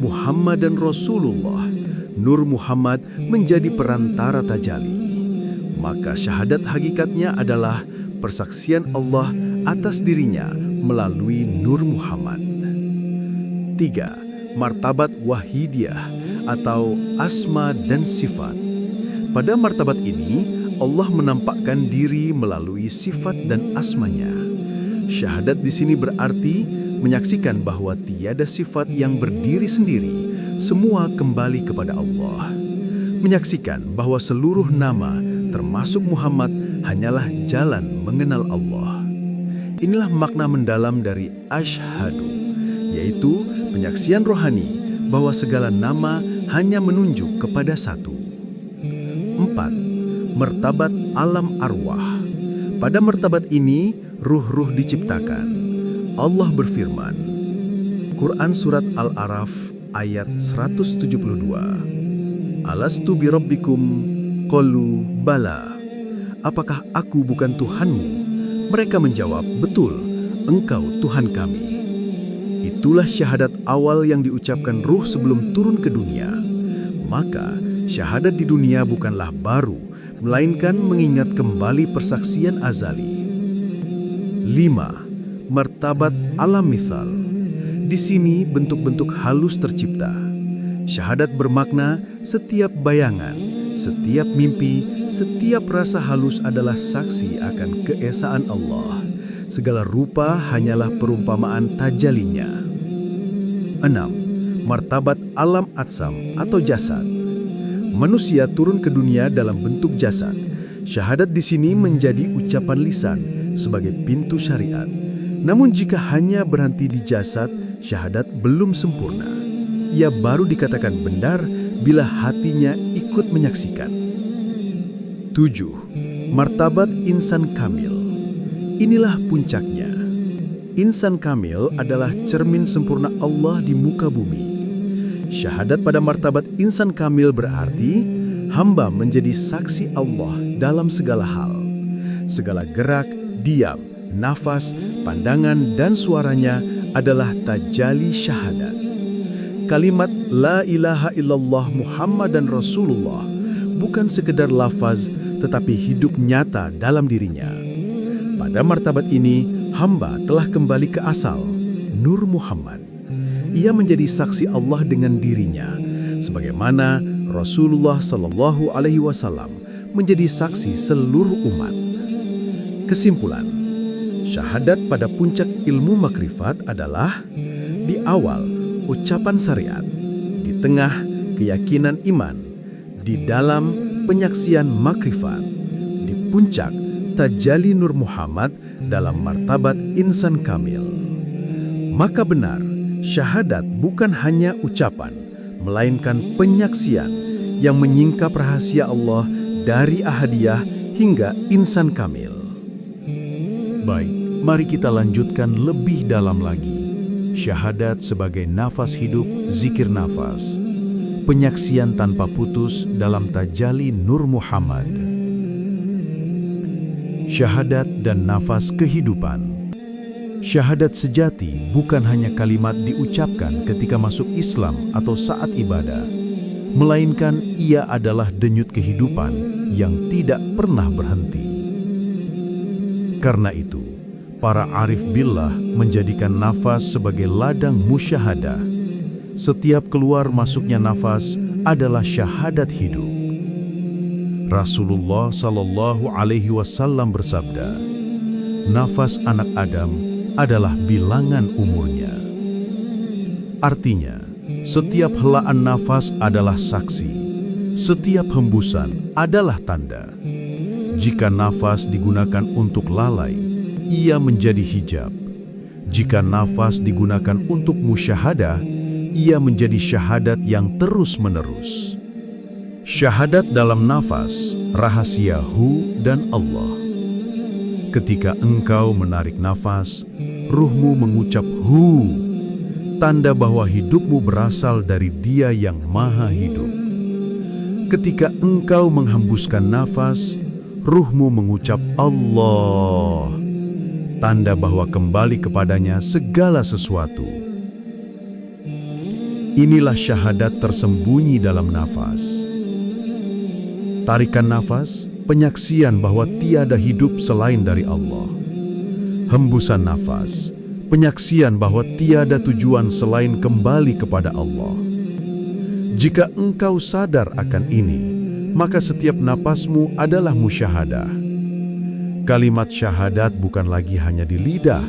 Muhammad dan Rasulullah, Nur Muhammad menjadi perantara tajalli. Maka syahadat hakikatnya adalah persaksian Allah atas dirinya melalui Nur Muhammad. 3. Martabat wahidiyah atau asma dan sifat. Pada martabat ini, Allah menampakkan diri melalui sifat dan asmanya. Syahadat di sini berarti menyaksikan bahwa tiada sifat yang berdiri sendiri, semua kembali kepada Allah. Menyaksikan bahwa seluruh nama, termasuk Muhammad, hanyalah jalan mengenal Allah. Inilah makna mendalam dari asyhadu, yaitu penyaksian rohani bahwa segala nama hanya menunjuk kepada satu. 4. Martabat alam arwah. Pada martabat ini, ruh-ruh diciptakan. Allah berfirman, Quran Surat Al-A'raf ayat 172. Alastu birabbikum qalu bala. Apakah aku bukan Tuhanmu? Mereka menjawab, betul, engkau Tuhan kami. Itulah syahadat awal yang diucapkan ruh sebelum turun ke dunia. Maka, syahadat di dunia bukanlah baru, melainkan mengingat kembali persaksian azali. 5. Martabat alam mithal. Di sini bentuk-bentuk halus tercipta. Syahadat bermakna setiap bayangan, setiap mimpi, setiap rasa halus adalah saksi akan keesaan Allah. Segala rupa hanyalah perumpamaan tajalinya. 6. Martabat alam atsam atau jasad. Manusia turun ke dunia dalam bentuk jasad. Syahadat di sini menjadi ucapan lisan sebagai pintu syariat. Namun jika hanya berhenti di jasad, syahadat belum sempurna. Ia baru dikatakan benar bila hatinya ikut menyaksikan. 7. Martabat insan kamil. Inilah puncaknya. Insan kamil adalah cermin sempurna Allah di muka bumi. Syahadat pada martabat insan kamil berarti hamba menjadi saksi Allah dalam segala hal. Segala gerak, diam, nafas, pandangan, dan suaranya adalah tajalli syahadat. Kalimat La ilaha illallah Muhammadan Rasulullah bukan sekedar lafaz, tetapi hidup nyata dalam dirinya. Pada martabat ini, hamba telah kembali ke asal, Nur Muhammad. Ia menjadi saksi Allah dengan dirinya, sebagaimana Rasulullah SAW menjadi saksi seluruh umat. Kesimpulan, syahadat pada puncak ilmu makrifat adalah di awal ucapan syariat, di tengah keyakinan iman, di dalam penyaksian makrifat, di puncak tajalli Nur Muhammad dalam martabat insan kamil. Maka benar, syahadat bukan hanya ucapan, melainkan penyaksian yang menyingkap rahasia Allah dari ahadiyah hingga insan kamil. Baik, mari kita lanjutkan lebih dalam lagi. Syahadat sebagai nafas hidup, zikir nafas. Penyaksian tanpa putus dalam tajalli Nur Muhammad. Syahadat dan nafas kehidupan. Syahadat sejati bukan hanya kalimat diucapkan ketika masuk Islam atau saat ibadah, melainkan ia adalah denyut kehidupan yang tidak pernah berhenti. Karena itu, para arif billah menjadikan nafas sebagai ladang musyahadah. Setiap keluar masuknya nafas adalah syahadat hidup. Rasulullah SAW bersabda, nafas anak Adam adalah bilangan umurnya. Artinya, setiap helaan nafas adalah saksi, setiap hembusan adalah tanda. Jika nafas digunakan untuk lalai, ia menjadi hijab. Jika nafas digunakan untuk musyahadah, ia menjadi syahadat yang terus-menerus. Syahadat dalam nafas, rahasia Hu dan Allah. Ketika engkau menarik nafas, ruhmu mengucap Hu, tanda bahwa hidupmu berasal dari Dia yang Maha Hidup. Ketika engkau menghembuskan nafas, ruhmu mengucap Allah, tanda bahwa kembali kepadanya segala sesuatu. Inilah syahadat tersembunyi dalam nafas. Tarikan nafas, penyaksian bahwa tiada hidup selain dari Allah. Hembusan nafas, penyaksian bahwa tiada tujuan selain kembali kepada Allah. Jika engkau sadar akan ini, maka setiap napasmu adalah musyahadah. Kalimat syahadat bukan lagi hanya di lidah,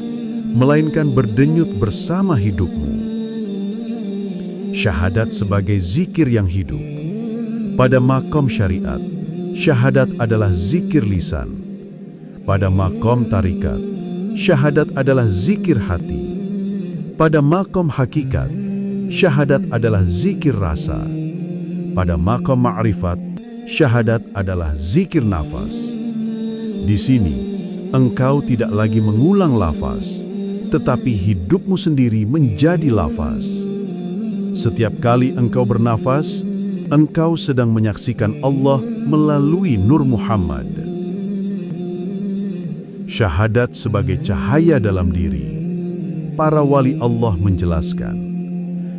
melainkan berdenyut bersama hidupmu. Syahadat sebagai zikir yang hidup. Pada makom syariat, syahadat adalah zikir lisan. Pada makom tarikat, syahadat adalah zikir hati. Pada makom hakikat, syahadat adalah zikir rasa. Pada makom ma'rifat, syahadat adalah zikir nafas. Di sini, engkau tidak lagi mengulang lafaz, tetapi hidupmu sendiri menjadi lafaz. Setiap kali engkau bernafas, engkau sedang menyaksikan Allah melalui Nur Muhammad. Syahadat sebagai cahaya dalam diri. Para wali Allah menjelaskan,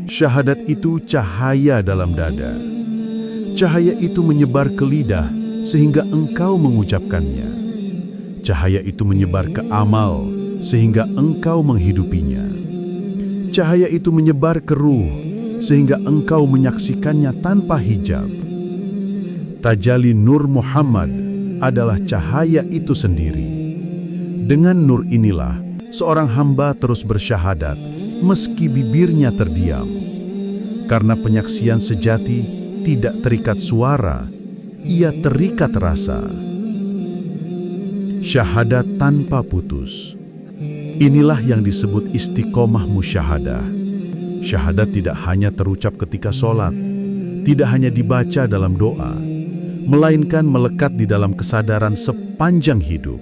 syahadat itu cahaya dalam dada. Cahaya itu menyebar ke lidah sehingga engkau mengucapkannya. Cahaya itu menyebar ke amal sehingga engkau menghidupinya. Cahaya itu menyebar ke ruh sehingga engkau menyaksikannya tanpa hijab. Tajalli Nur Muhammad adalah cahaya itu sendiri. Dengan nur inilah seorang hamba terus bersyahadat meski bibirnya terdiam. Karena penyaksian sejati tidak terikat suara, ia terikat rasa. Syahadat tanpa putus. Inilah yang disebut istiqomah musyahadah. Syahadat tidak hanya terucap ketika sholat, tidak hanya dibaca dalam doa, melainkan melekat di dalam kesadaran sepanjang hidup.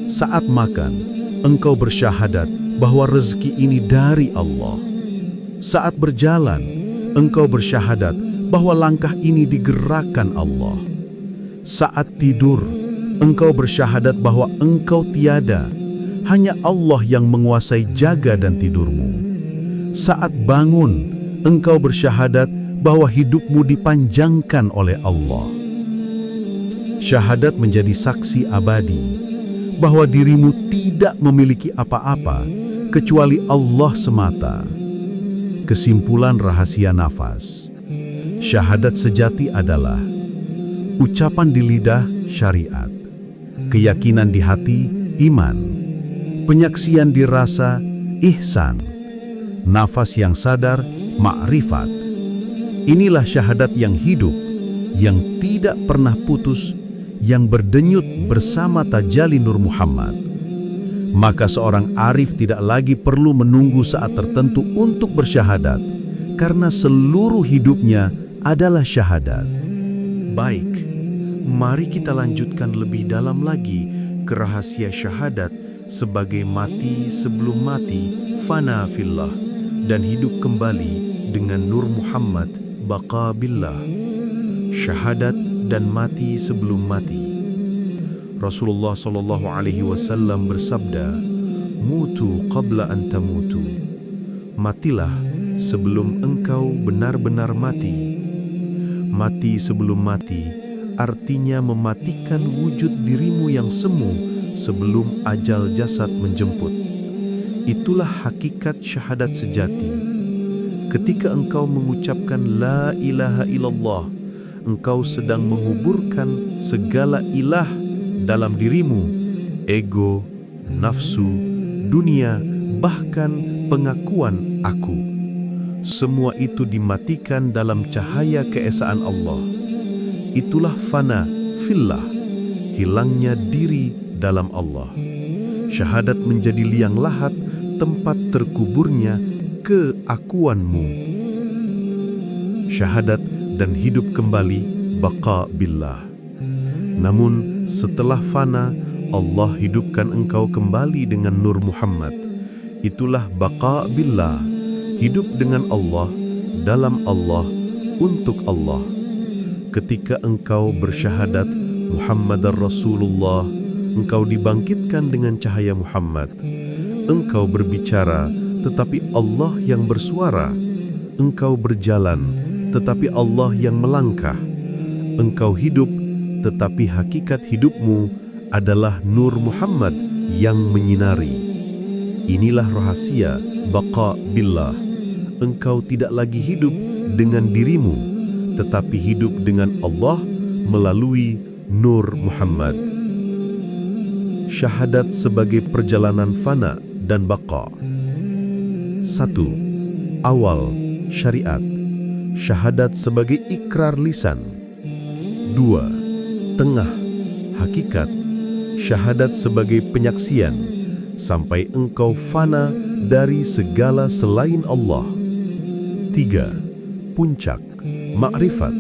Saat makan, engkau bersyahadat bahwa rezeki ini dari Allah. Saat berjalan, engkau bersyahadat bahwa langkah ini digerakkan Allah. Saat tidur, engkau bersyahadat bahwa engkau tiada, hanya Allah yang menguasai jaga dan tidurmu. Saat bangun, engkau bersyahadat bahwa hidupmu dipanjangkan oleh Allah. Syahadat menjadi saksi abadi bahwa dirimu tidak memiliki apa-apa kecuali Allah semata. Kesimpulan rahasia nafas. Syahadat sejati adalah ucapan di lidah syariat, keyakinan di hati iman, penyaksian di rasa ihsan, nafas yang sadar ma'rifat. Inilah syahadat yang hidup, yang tidak pernah putus, yang berdenyut bersama tajalli Nur Muhammad. Maka seorang arif tidak lagi perlu menunggu saat tertentu untuk bersyahadat, karena seluruh hidupnya adalah syahadat. Baik, mari kita lanjutkan lebih dalam lagi ke rahasia syahadat sebagai mati sebelum mati, fana fillah, dan hidup kembali dengan Nur Muhammad, baqa billah. Syahadat dan mati sebelum mati. Rasulullah SAW bersabda, "Mutu qabla an tamutu." Matilah sebelum engkau benar-benar mati. Mati sebelum mati artinya mematikan wujud dirimu yang semu sebelum ajal jasad menjemput. Itulah hakikat syahadat sejati. Ketika engkau mengucapkan la ilaha illallah, engkau sedang menguburkan segala ilah dalam dirimu, ego, nafsu, dunia, bahkan pengakuan aku. Semua itu dimatikan dalam cahaya keesaan Allah. Itulah fana fillah, hilangnya diri dalam Allah. Syahadat menjadi liang lahat, tempat terkuburnya keakuanmu. Syahadat dan hidup kembali, baqa billah. Namun setelah fana, Allah hidupkan engkau kembali dengan Nur Muhammad. Itulah baqa billah, hidup dengan Allah, dalam Allah, untuk Allah. Ketika engkau bersyahadat Muhammadar Rasulullah, engkau dibangkitkan dengan cahaya Muhammad. Engkau berbicara, tetapi Allah yang bersuara. Engkau berjalan, tetapi Allah yang melangkah. Engkau hidup, tetapi hakikat hidupmu adalah Nur Muhammad yang menyinari. Inilah rahasia baqa billah. Engkau tidak lagi hidup dengan dirimu, tetapi hidup dengan Allah melalui Nur Muhammad. Syahadat sebagai perjalanan fana dan baqa. 1. Awal syariat. Syahadat sebagai ikrar lisan. 2. Tengah hakikat. Syahadat sebagai penyaksian sampai engkau fana dari segala selain Allah. 3. Puncak, makrifat.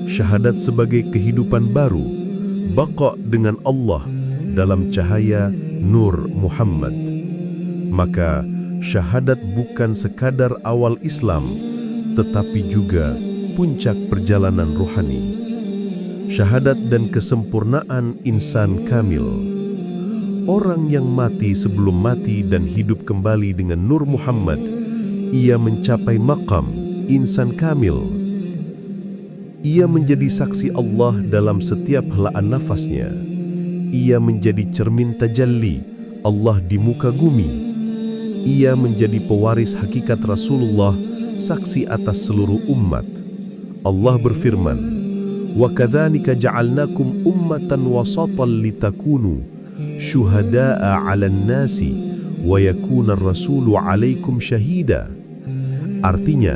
Syahadat sebagai kehidupan baru, baqa dengan Allah dalam cahaya Nur Muhammad. Maka syahadat bukan sekadar awal Islam, tetapi juga puncak perjalanan rohani. Syahadat dan kesempurnaan insan kamil. Orang yang mati sebelum mati dan hidup kembali dengan Nur Muhammad, ia mencapai maqam insan kamil. Ia menjadi saksi Allah dalam setiap helaan nafasnya. Ia menjadi cermin tajalli Allah di muka bumi. Ia menjadi pewaris hakikat Rasulullah, saksi atas seluruh umat. Allah berfirman, "Wa kadzalika ja'alnakum ummatan wasatan litakunu syuhada'a 'alan nasi wa yakuna ar-rasulu 'alaikum syahida." Artinya,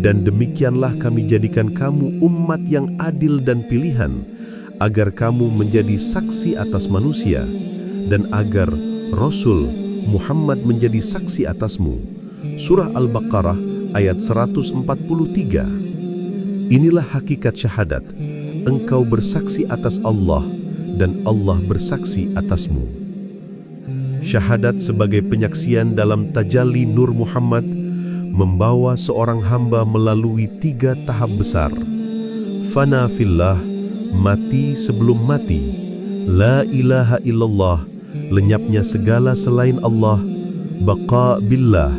dan demikianlah kami jadikan kamu umat yang adil dan pilihan, agar kamu menjadi saksi atas manusia, dan agar Rasul Muhammad menjadi saksi atasmu. Surah Al-Baqarah ayat 143. Inilah hakikat syahadat. Engkau bersaksi atas Allah, dan Allah bersaksi atasmu. Syahadat sebagai penyaksian dalam tajalli Nur Muhammad membawa seorang hamba melalui 3 tahap besar. Fana fillah, mati sebelum mati. La ilaha illallah, lenyapnya segala selain Allah. Baqa billah,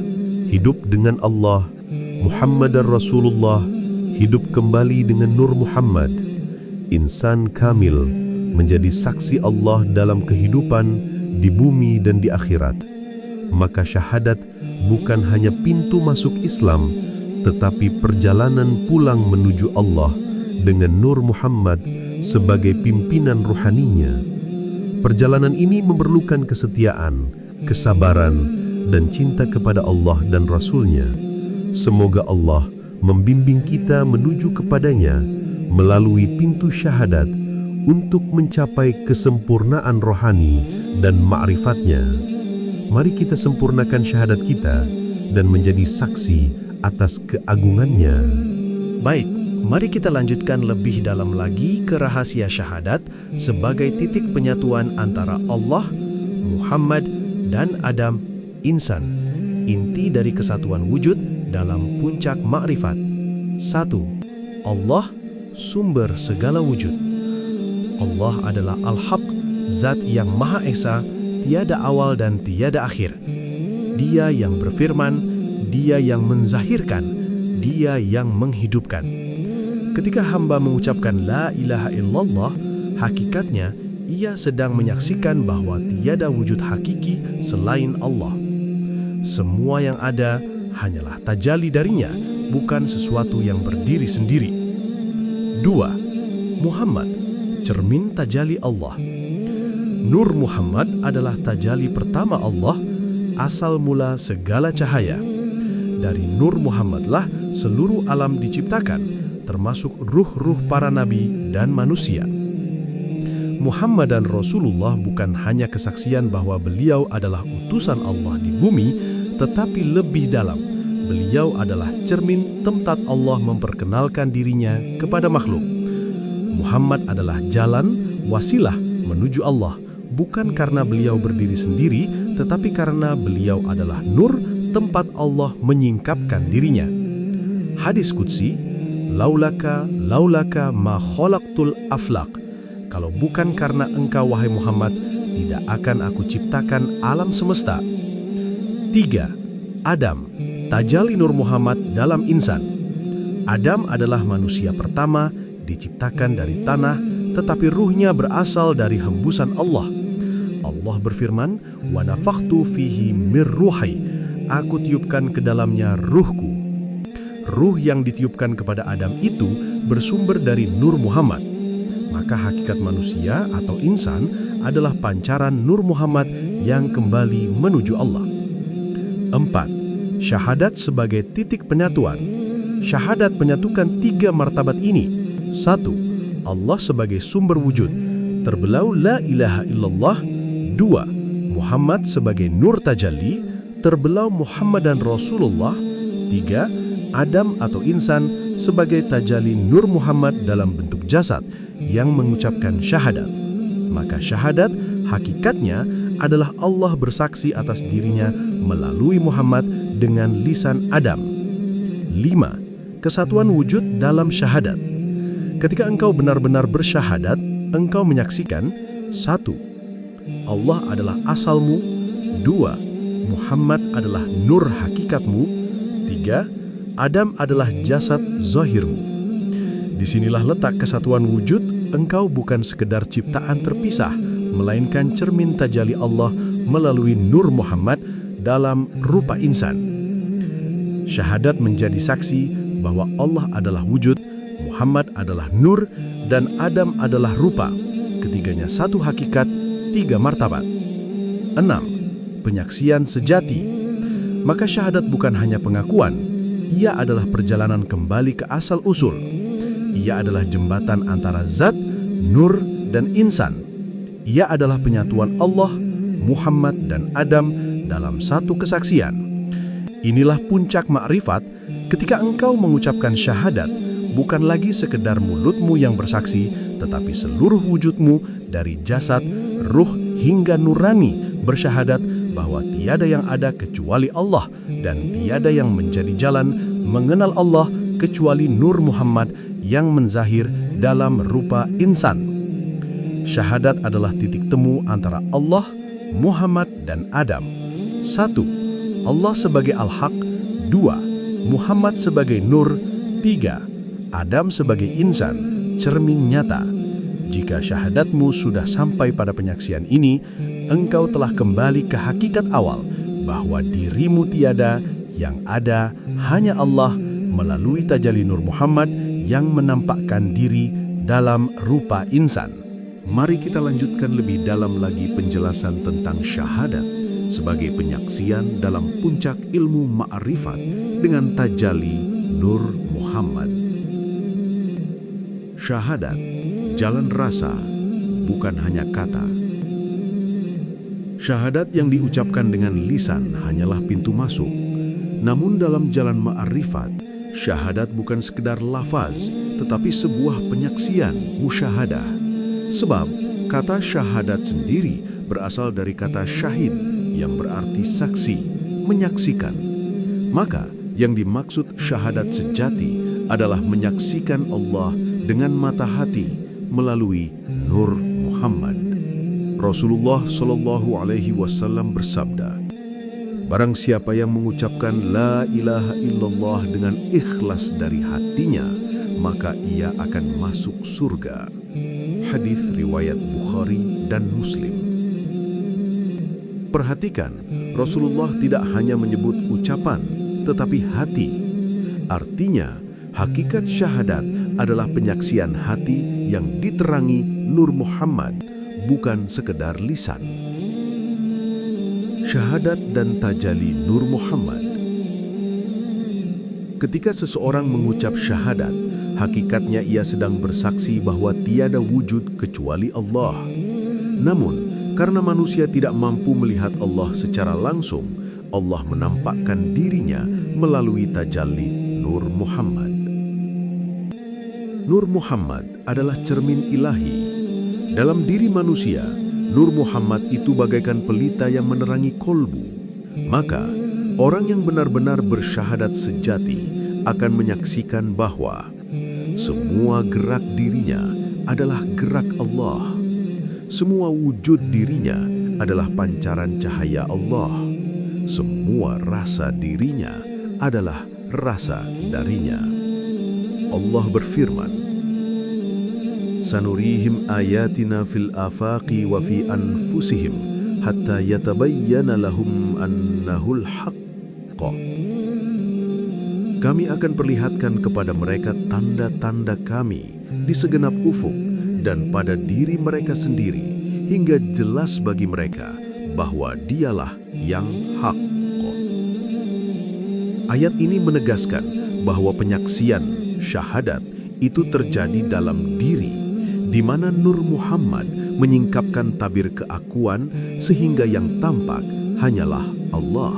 hidup dengan Allah. Muhammadar Rasulullah, hidup kembali dengan Nur Muhammad. Insan kamil, menjadi saksi Allah dalam kehidupan di bumi dan di akhirat. Maka syahadat bukan hanya pintu masuk Islam, tetapi perjalanan pulang menuju Allah dengan Nur Muhammad sebagai pimpinan rohaninya. Perjalanan ini memerlukan kesetiaan, kesabaran, dan cinta kepada Allah dan Rasul-Nya. Semoga Allah membimbing kita menuju kepadanya melalui pintu syahadat untuk mencapai kesempurnaan rohani dan ma'rifatnya. Mari kita sempurnakan syahadat kita dan menjadi saksi atas keagungannya. Baik, mari kita lanjutkan lebih dalam lagi ke rahasia syahadat sebagai titik penyatuan antara Allah, Muhammad, dan Adam, insan. Inti dari kesatuan wujud dalam puncak makrifat. 1. Allah, sumber segala wujud. Allah adalah Al-Haq, Zat yang Maha Esa, tiada awal dan tiada akhir. Dia yang berfirman, Dia yang menzahirkan, Dia yang menghidupkan. Ketika hamba mengucapkan La ilaha illallah, hakikatnya ia sedang menyaksikan bahwa tiada wujud hakiki selain Allah. Semua yang ada hanyalah tajalli darinya, bukan sesuatu yang berdiri sendiri. 2. Muhammad, cermin tajalli Allah. Nur Muhammad adalah tajalli pertama Allah, asal mula segala cahaya. Dari Nur Muhammadlah seluruh alam diciptakan, termasuk ruh-ruh para nabi dan manusia. Muhammad dan Rasulullah bukan hanya kesaksian bahwa beliau adalah utusan Allah di bumi, tetapi lebih dalam, beliau adalah cermin tempat Allah memperkenalkan dirinya kepada makhluk. Muhammad adalah jalan, wasilah menuju Allah, bukan karena beliau berdiri sendiri, tetapi karena beliau adalah nur, tempat Allah menyingkapkan dirinya. Hadis Qudsi, laulaka ma khalaqtul aflaq. Kalau bukan karena engkau wahai Muhammad, tidak akan aku ciptakan alam semesta. 3. Adam, tajalli Nur Muhammad dalam insan. Adam adalah manusia pertama diciptakan dari tanah, tetapi ruhnya berasal dari hembusan Allah. Allah berfirman, "Wa nafakhtu fihi mir ruhi." Aku tiupkan ke dalamnya ruhku. Ruh yang ditiupkan kepada Adam itu bersumber dari Nur Muhammad. Maka hakikat manusia atau insan adalah pancaran Nur Muhammad yang kembali menuju Allah. 4. Syahadat sebagai titik penyatuan. Syahadat menyatukan 3 martabat ini. 1. Allah sebagai sumber wujud. terbelau la ilaha illallah. 2. Muhammad sebagai nur tajalli, terbelau Muhammad dan Rasulullah. 3. Adam atau insan sebagai tajalli Nur Muhammad dalam bentuk jasad yang mengucapkan syahadat. Maka syahadat hakikatnya adalah Allah bersaksi atas dirinya melalui Muhammad dengan lisan Adam. 5. Kesatuan wujud dalam syahadat. Ketika engkau benar-benar bersyahadat, engkau menyaksikan 1. Allah adalah asalmu. 2. Muhammad adalah nur hakikatmu. 3. Adam adalah jasad zahirmu. Disinilah letak kesatuan wujud. Engkau bukan sekedar ciptaan terpisah, melainkan cermin tajalli Allah melalui Nur Muhammad dalam rupa insan. Syahadat menjadi saksi bahwa Allah adalah wujud, Muhammad adalah nur, dan Adam adalah rupa. Ketiganya satu hakikat, 3 martabat. 6. Penyaksian sejati. Maka syahadat bukan hanya pengakuan, ia adalah perjalanan kembali ke asal-usul. Ia adalah jembatan antara zat, nur, dan insan. Ia adalah penyatuan Allah, Muhammad, dan Adam dalam satu kesaksian. Inilah puncak makrifat ketika engkau mengucapkan syahadat, bukan lagi sekedar mulutmu yang bersaksi, tetapi seluruh wujudmu dari jasad, ruh, hingga nurani bersyahadat bahwa tiada yang ada kecuali Allah dan tiada yang menjadi jalan mengenal Allah kecuali Nur Muhammad yang menzahir dalam rupa insan. Syahadat adalah titik temu antara Allah, Muhammad, dan Adam. 1. Allah sebagai Al-Haq. 2. Muhammad sebagai Nur. 3. Adam sebagai insan, cermin nyata. Jika syahadatmu sudah sampai pada penyaksian ini, engkau telah kembali ke hakikat awal, bahwa dirimu tiada, yang ada hanya Allah melalui tajalli Nur Muhammad yang menampakkan diri dalam rupa insan. Mari kita lanjutkan lebih dalam lagi penjelasan tentang syahadat sebagai penyaksian dalam puncak ilmu ma'rifat dengan tajalli Nur Muhammad. Syahadat, jalan rasa, bukan hanya kata. Syahadat yang diucapkan dengan lisan hanyalah pintu masuk. Namun dalam jalan ma'rifat, syahadat bukan sekedar lafaz, tetapi sebuah penyaksian, musyahadah. Sebab kata syahadat sendiri berasal dari kata syahid yang berarti saksi, menyaksikan. Maka yang dimaksud syahadat sejati adalah menyaksikan Allah dengan mata hati melalui Nur Muhammad. Rasulullah SAW bersabda, barang siapa yang mengucapkan la ilaha illallah dengan ikhlas dari hatinya, maka ia akan masuk surga. Hadis riwayat Bukhari dan Muslim. Perhatikan, Rasulullah tidak hanya menyebut ucapan, tetapi hati. Artinya, hakikat syahadat adalah penyaksian hati yang diterangi Nur Muhammad, bukan sekedar lisan. Syahadat dan tajalli Nur Muhammad. Ketika seseorang mengucap syahadat, hakikatnya ia sedang bersaksi bahwa tiada wujud kecuali Allah. Namun, karena manusia tidak mampu melihat Allah secara langsung, Allah menampakkan dirinya melalui tajalli Nur Muhammad. Nur Muhammad adalah cermin ilahi. Dalam diri manusia, Nur Muhammad itu bagaikan pelita yang menerangi kolbu. Maka, orang yang benar-benar bersyahadat sejati akan menyaksikan bahwa semua gerak dirinya adalah gerak Allah. Semua wujud dirinya adalah pancaran cahaya Allah. Semua rasa dirinya adalah rasa darinya. Allah berfirman, sanurihim ayatina fil afaqi wa fi anfusihim hatta yatabayyana lahum annahul haqq. Kami akan perlihatkan kepada mereka tanda-tanda kami di segenap ufuk dan pada diri mereka sendiri, hingga jelas bagi mereka bahwa dialah yang hak. Ayat ini menegaskan bahwa penyaksian syahadat itu terjadi dalam diri, di mana Nur Muhammad menyingkapkan tabir keakuan sehingga yang tampak hanyalah Allah.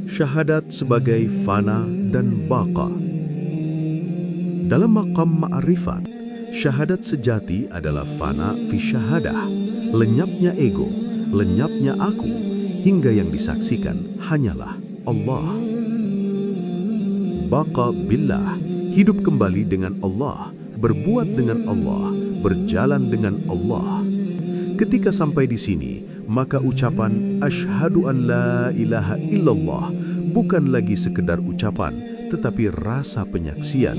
Syahadat sebagai fana dan baqa. Dalam maqam ma'rifat, syahadat sejati adalah fana fi syahadah, lenyapnya ego, lenyapnya aku, hingga yang disaksikan hanyalah Allah. Baqa billah, hidup kembali dengan Allah, berbuat dengan Allah, berjalan dengan Allah. Ketika sampai di sini, maka ucapan asyhadu an la ilaha illallah bukan lagi sekedar ucapan, tetapi rasa penyaksian.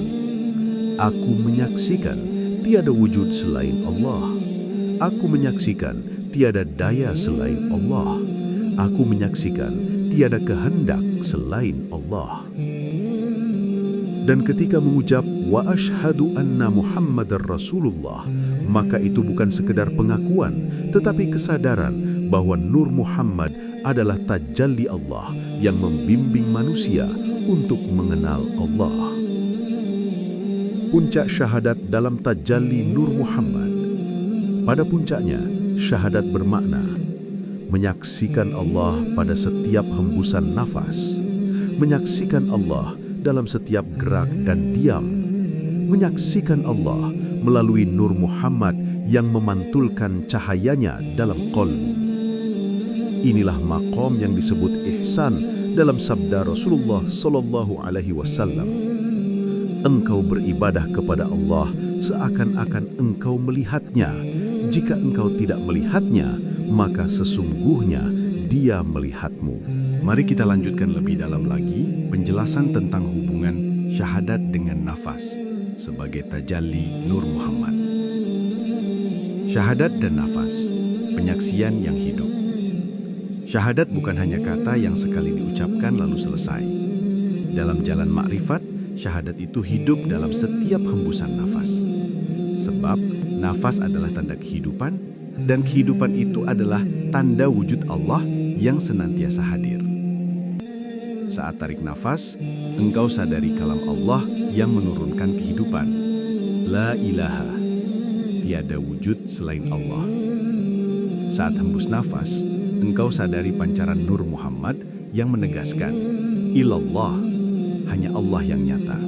Aku menyaksikan tiada wujud selain Allah. Aku menyaksikan tiada daya selain Allah. Aku menyaksikan tiada kehendak selain Allah. Dan ketika mengucap wa asyhadu anna Muhammadar Rasulullah, maka itu bukan sekedar pengakuan, tetapi kesadaran bahwa Nur Muhammad adalah tajalli Allah yang membimbing manusia untuk mengenal Allah. Puncak syahadat dalam tajalli Nur Muhammad. Pada puncaknya, syahadat bermakna menyaksikan Allah pada setiap hembusan nafas, menyaksikan Allah dalam setiap gerak dan diam, menyaksikan Allah melalui Nur Muhammad yang memantulkan cahayanya dalam qalbu. Inilah maqam yang disebut ihsan dalam sabda Rasulullah sallallahu alaihi wasallam. Engkau beribadah kepada Allah seakan-akan engkau melihatnya. Jika engkau tidak melihatnya, maka sesungguhnya Dia melihatmu. Mari kita lanjutkan lebih dalam lagi penjelasan tentang hubungan syahadat dengan nafas sebagai tajalli Nur Muhammad. Syahadat dan nafas, penyaksian yang hidup. Syahadat bukan hanya kata yang sekali diucapkan lalu selesai. Dalam jalan makrifat, syahadat itu hidup dalam setiap hembusan nafas. Sebab nafas adalah tanda kehidupan, dan kehidupan itu adalah tanda wujud Allah yang senantiasa hadir. Saat tarik nafas, engkau sadari kalam Allah yang menurunkan kehidupan. La ilaha, tiada wujud selain Allah. Saat hembus nafas, engkau sadari pancaran Nur Muhammad yang menegaskan, ilallah, hanya Allah yang nyata.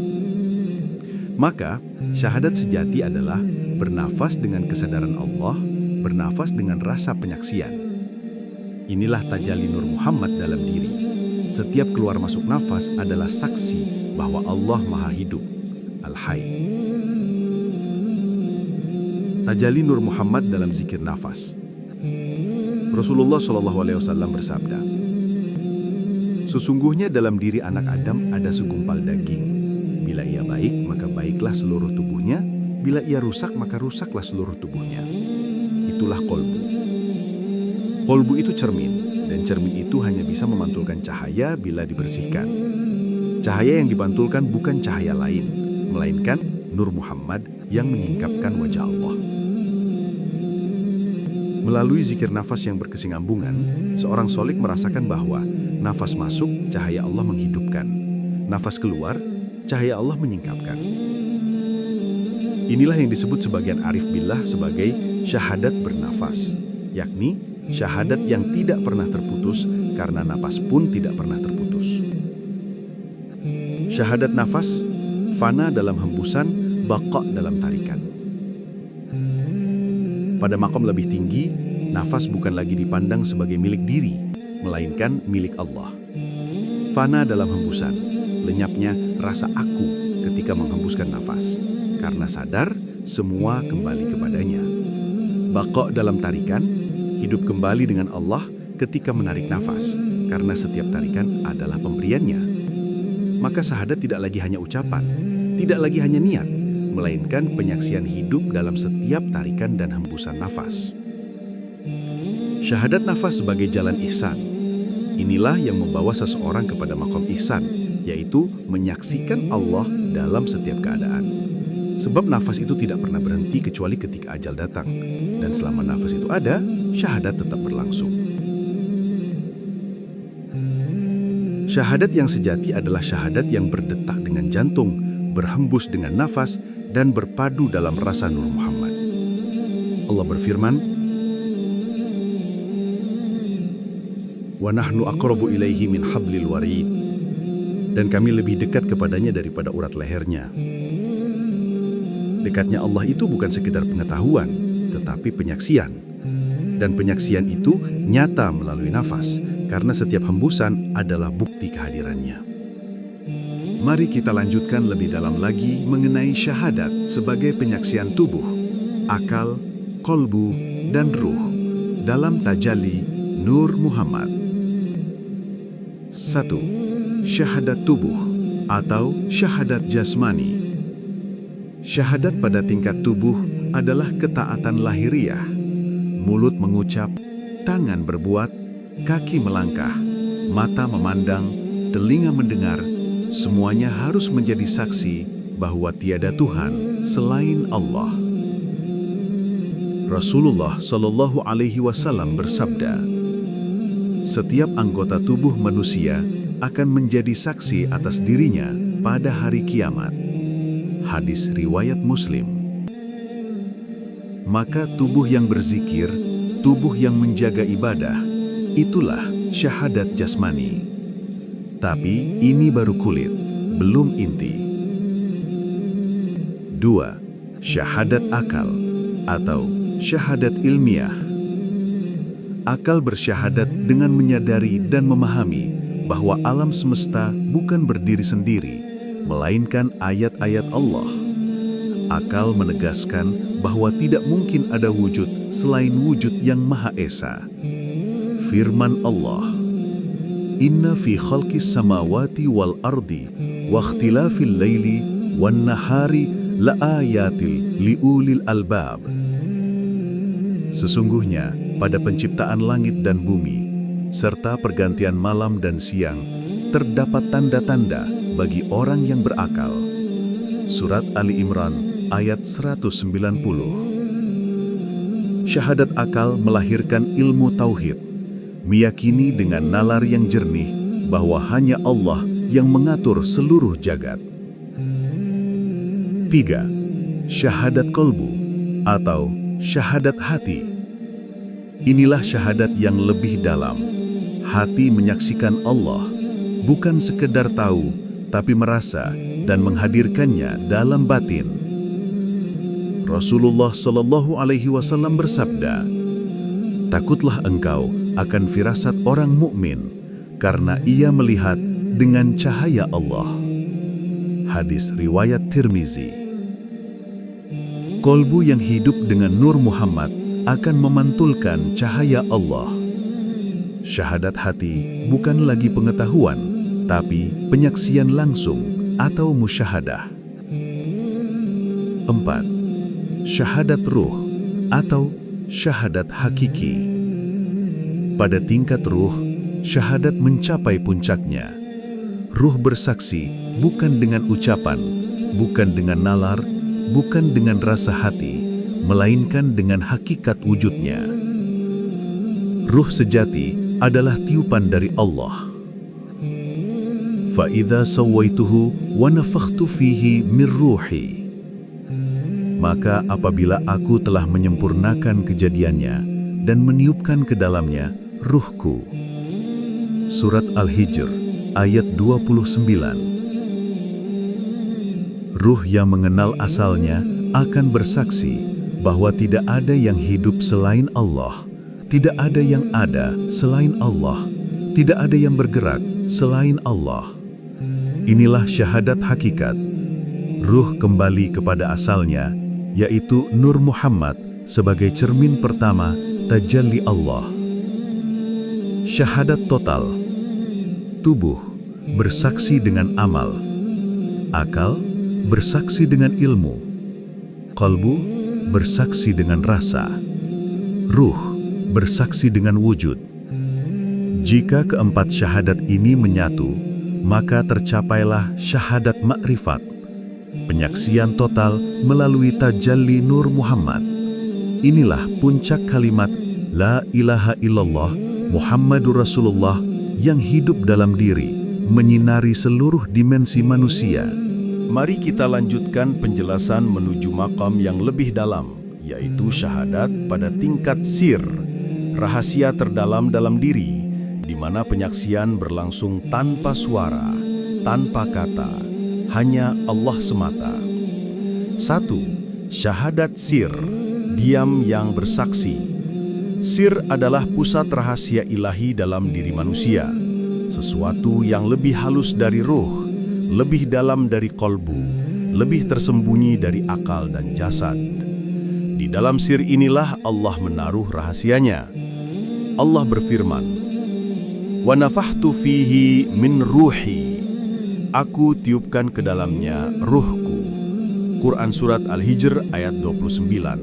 Maka, syahadat sejati adalah bernafas dengan kesadaran Allah, bernafas dengan rasa penyaksian. Inilah tajalli Nur Muhammad dalam diri. Setiap keluar masuk nafas adalah saksi bahwa Allah Maha Hidup, Al-Hayy. Tajalli Nur Muhammad dalam zikir nafas. Rasulullah SAW bersabda, sesungguhnya dalam diri anak Adam ada segumpal daging. Bila ia baik, maka baiklah seluruh tubuhnya. Bila ia rusak, maka rusaklah seluruh tubuhnya. Itulah kolbu. Kolbu itu cermin, dan cermin itu hanya bisa memantulkan cahaya bila dibersihkan. Cahaya yang dipantulkan bukan cahaya lain, melainkan Nur Muhammad yang menyingkapkan wajah Allah. Melalui zikir nafas yang berkesinambungan, seorang solik merasakan bahwa nafas masuk, cahaya Allah menghidupkan. Nafas keluar, cahaya Allah menyingkapkan. Inilah yang disebut sebagian arif billah sebagai syahadat bernafas, yakni syahadat yang tidak pernah terputus karena nafas pun tidak pernah terputus. Syahadat nafas, fana dalam hembusan, baqa dalam tarikan. Pada makom lebih tinggi, nafas bukan lagi dipandang sebagai milik diri, melainkan milik Allah. Fana dalam hembusan, lenyapnya rasa aku ketika menghembuskan nafas, karena sadar semua kembali kepadanya. Baqa dalam tarikan, hidup kembali dengan Allah ketika menarik nafas, karena setiap tarikan adalah pemberiannya. Maka syahadat tidak lagi hanya ucapan, tidak lagi hanya niat, melainkan penyaksian hidup dalam setiap tarikan dan hembusan nafas. Syahadat nafas sebagai jalan ihsan. Inilah yang membawa seseorang kepada maqam ihsan, yaitu menyaksikan Allah dalam setiap keadaan. Sebab nafas itu tidak pernah berhenti kecuali ketika ajal datang. Dan selama nafas itu ada, syahadat tetap berlangsung. Syahadat yang sejati adalah syahadat yang berdetak dengan jantung, berhembus dengan nafas, dan berpadu dalam rasa Nur Muhammad. Allah berfirman, "Wa nahnu aqrabu ilaihi min hablil warid." Dan kami lebih dekat kepadanya daripada urat lehernya. Dekatnya Allah itu bukan sekedar pengetahuan, tetapi penyaksian. Dan penyaksian itu nyata melalui nafas, karena setiap hembusan adalah bukti kehadirannya. Mari kita lanjutkan lebih dalam lagi mengenai syahadat sebagai penyaksian tubuh, akal, kolbu, dan ruh dalam tajalli Nur Muhammad. 1. Syahadat tubuh atau syahadat jasmani. Syahadat pada tingkat tubuh adalah ketaatan lahiriah. Mulut mengucap, tangan berbuat, kaki melangkah, mata memandang, telinga mendengar, semuanya harus menjadi saksi bahwa tiada Tuhan selain Allah. Rasulullah Shallallahu Alaihi Wasallam bersabda, "Setiap anggota tubuh manusia akan menjadi saksi atas dirinya pada hari kiamat." Hadis riwayat Muslim. Maka tubuh yang berzikir, tubuh yang menjaga ibadah, itulah syahadat jasmani. Tapi ini baru kulit, belum inti. 2. Syahadat akal atau syahadat ilmiah. Akal bersyahadat dengan menyadari dan memahami bahwa alam semesta bukan berdiri sendiri, melainkan ayat-ayat Allah. Akal menegaskan bahwa tidak mungkin ada wujud selain wujud yang Maha Esa. Firman Allah, "Inna fi khalqis samawati wal ardi wa ikhtilafil laili wan nahari laayatil liulil albab." Sesungguhnya pada penciptaan langit dan bumi serta pergantian malam dan siang, terdapat tanda-tanda bagi orang yang berakal. Surat Ali Imran ayat 190. Syahadat akal melahirkan ilmu tauhid, meyakini dengan nalar yang jernih bahwa hanya Allah yang mengatur seluruh jagat. 3. Syahadat kolbu atau syahadat hati. Inilah syahadat yang lebih dalam. Hati menyaksikan Allah, bukan sekedar tahu, tapi merasa dan menghadirkannya dalam batin. Rasulullah Shallallahu Alaihi Wasallam bersabda, "Takutlah engkau akan firasat orang mukmin, karena ia melihat dengan cahaya Allah." Hadis riwayat Tirmizi. Kolbu yang hidup dengan Nur Muhammad akan memantulkan cahaya Allah. Syahadat hati bukan lagi pengetahuan, tapi penyaksian langsung atau musyahadah. 4. Syahadat ruh atau syahadat hakiki. Pada tingkat ruh, syahadat mencapai puncaknya. Ruh bersaksi bukan dengan ucapan, bukan dengan nalar, bukan dengan rasa hati, melainkan dengan hakikat wujudnya. Ruh sejati adalah tiupan dari Allah. فَإِذَا سَوَّيْتُهُ وَنَفَخْتُ فِيهِ مِنْ رُوحِي. Maka apabila aku telah menyempurnakan kejadiannya dan meniupkan ke dalamnya ruhku. Surat Al-Hijr ayat 29. Ruh yang mengenal asalnya akan bersaksi bahwa tidak ada yang hidup selain Allah. Tidak ada yang ada selain Allah. Tidak ada yang bergerak selain Allah. Inilah syahadat hakikat. Ruh kembali kepada asalnya, yaitu Nur Muhammad sebagai cermin pertama tajalli Allah. Syahadat total. Tubuh bersaksi dengan amal. Akal bersaksi dengan ilmu. Qalbu bersaksi dengan rasa. Ruh bersaksi dengan wujud. Jika keempat syahadat ini menyatu, maka tercapailah syahadat makrifat, penyaksian total melalui tajalli Nur Muhammad. Inilah puncak kalimat La ilaha illallah Muhammadur Rasulullah yang hidup dalam diri, menyinari seluruh dimensi manusia. Mari kita lanjutkan penjelasan menuju makam yang lebih dalam, yaitu syahadat pada tingkat sir, rahasia terdalam dalam diri, di mana penyaksian berlangsung tanpa suara, tanpa kata, hanya Allah semata. 1. Syahadat sir, diam yang bersaksi. Sir adalah pusat rahasia ilahi dalam diri manusia, sesuatu yang lebih halus dari ruh, lebih dalam dari kolbu, lebih tersembunyi dari akal dan jasad. Di dalam sir inilah Allah menaruh rahasianya. Allah berfirman, "Wa nafakhtu fihi min ruhi." Aku tiupkan ke dalamnya ruhku. Quran Surat Al-Hijr ayat 29.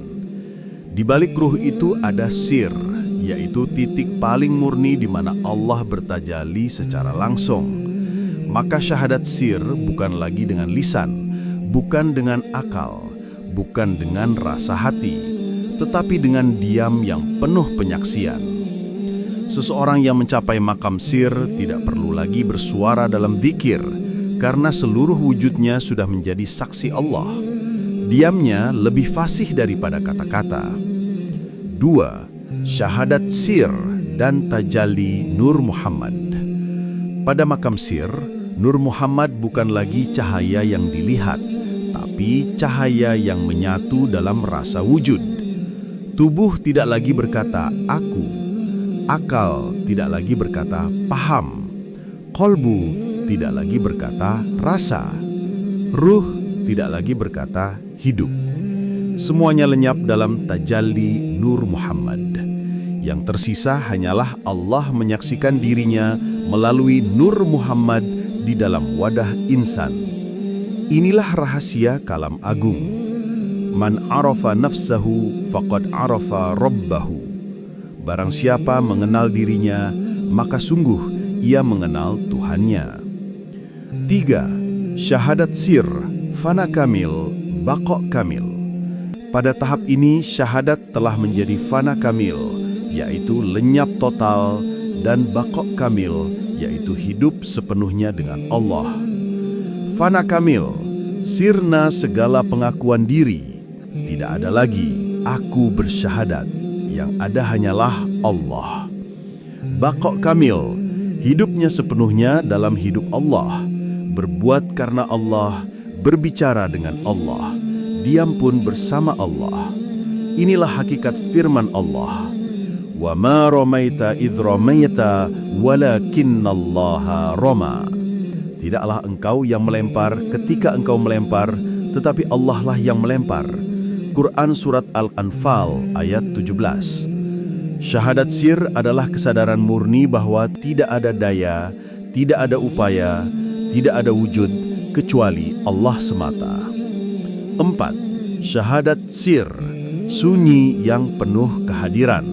Di balik ruh itu ada sir, yaitu titik paling murni di mana Allah bertajalli secara langsung. Maka syahadat sir bukan lagi dengan lisan, bukan dengan akal, bukan dengan rasa hati, tetapi dengan diam yang penuh penyaksian. Seseorang yang mencapai makam sir tidak perlu lagi bersuara dalam zikir, karena seluruh wujudnya sudah menjadi saksi Allah. Diamnya lebih fasih daripada kata-kata. 2. Syahadat sir dan tajalli Nur Muhammad. Pada makam sir, Nur Muhammad bukan lagi cahaya yang dilihat, tapi cahaya yang menyatu dalam rasa wujud. Tubuh tidak lagi berkata aku, akal tidak lagi berkata paham, kolbu tidak lagi berkata rasa, ruh tidak lagi berkata hidup. Semuanya lenyap dalam tajalli Nur Muhammad. Yang tersisa hanyalah Allah menyaksikan dirinya melalui Nur Muhammad di dalam wadah insan. Inilah rahasia kalam agung. Man arafa nafsahu faqad arafa rabbahu. Barang siapa mengenal dirinya, maka sungguh ia mengenal Tuhannya. 3. Syahadat sir, fana kamil, baqo kamil. Pada tahap ini, syahadat telah menjadi fana kamil, yaitu lenyap total, dan baqo kamil, yaitu hidup sepenuhnya dengan Allah. Fana kamil, sirna segala pengakuan diri. Tidak ada lagi aku bersyahadat, yang ada hanyalah Allah. Baqo kamil, hidupnya sepenuhnya dalam hidup Allah, berbuat karena Allah, berbicara dengan Allah, diam pun bersama Allah. Inilah hakikat firman Allah. Wa ma ramaita idh ramaita walakinnallaha rama. Tidaklah engkau yang melempar ketika engkau melempar, tetapi Allah lah yang melempar. Quran Surat Al-Anfal ayat 17. Syahadat sir adalah kesadaran murni bahwa tidak ada daya, tidak ada upaya, tidak ada wujud kecuali Allah semata. 4. Syahadat sir, sunyi yang penuh kehadiran.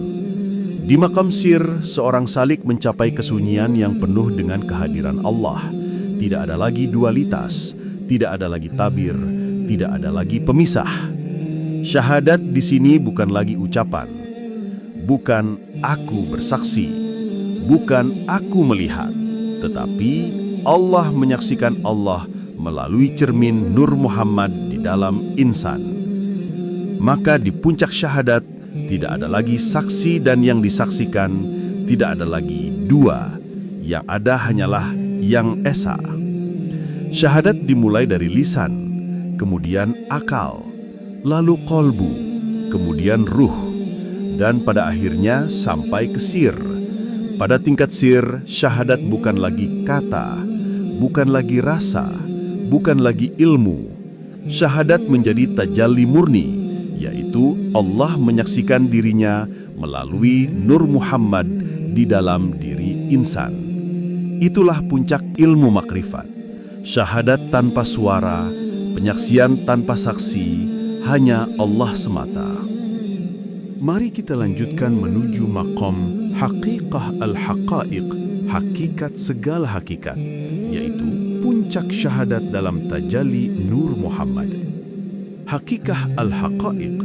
Di makam sir, seorang salik mencapai kesunyian yang penuh dengan kehadiran Allah. Tidak ada lagi dualitas, tidak ada lagi tabir, tidak ada lagi pemisah. Syahadat di sini bukan lagi ucapan, bukan aku bersaksi, bukan aku melihat, tetapi Allah menyaksikan Allah melalui cermin Nur Muhammad di dalam insan. Maka di puncak syahadat tidak ada lagi saksi dan yang disaksikan, tidak ada lagi dua, yang ada hanyalah yang esa. Syahadat dimulai dari lisan, kemudian akal, lalu kolbu, kemudian ruh, dan pada akhirnya sampai ke sir. Pada tingkat sir, syahadat bukan lagi kata, bukan lagi rasa, bukan lagi ilmu. Syahadat menjadi tajalli murni, yaitu Allah menyaksikan dirinya melalui Nur Muhammad di dalam diri insan. Itulah puncak ilmu makrifat. Syahadat tanpa suara, penyaksian tanpa saksi, hanya Allah semata. Mari kita lanjutkan menuju maqam haqiqah al-haqaiq, hakikat segala hakikat, yaitu puncak syahadat dalam tajalli Nur Muhammad. Hakikah al-haqaiq,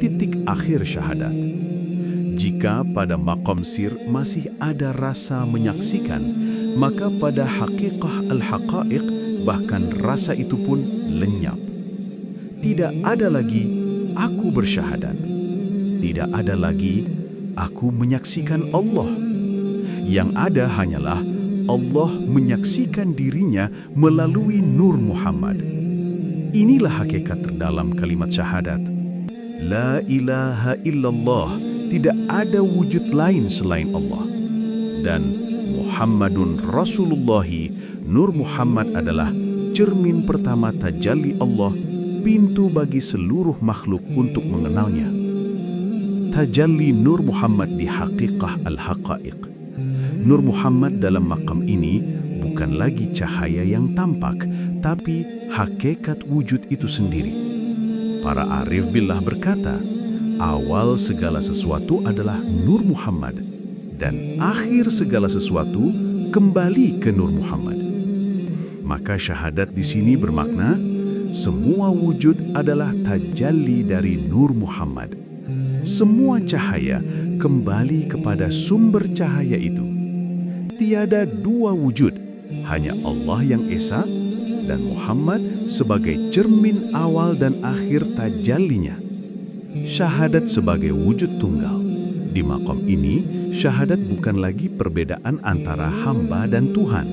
titik akhir syahadat. Jika pada maqam sir masih ada rasa menyaksikan, maka pada hakikah al-haqaiq bahkan rasa itu pun lenyap. Tidak ada lagi aku bersyahadat, Tidak ada lagi, aku menyaksikan Allah. Yang ada hanyalah Allah menyaksikan dirinya melalui Nur Muhammad. Inilah hakikat terdalam kalimat syahadat. La ilaha illallah, tidak ada wujud lain selain Allah. Dan Muhammadun Rasulullahi, Nur Muhammad adalah cermin pertama tajalli Allah, pintu bagi seluruh makhluk untuk mengenalnya. Tajalli Nur Muhammad di haqiqah al-haqaiq. Nur Muhammad dalam makam ini bukan lagi cahaya yang tampak, tapi hakikat wujud itu sendiri. Para arif billah berkata, awal segala sesuatu adalah Nur Muhammad, dan akhir segala sesuatu kembali ke Nur Muhammad. Maka syahadat di sini bermakna, semua wujud adalah tajalli dari Nur Muhammad. Semua cahaya kembali kepada sumber cahaya itu. Tiada dua wujud, hanya Allah yang Esa dan Muhammad sebagai cermin awal dan akhir tajallinya. Syahadat sebagai wujud tunggal. Di maqam ini, syahadat bukan lagi perbedaan antara hamba dan Tuhan,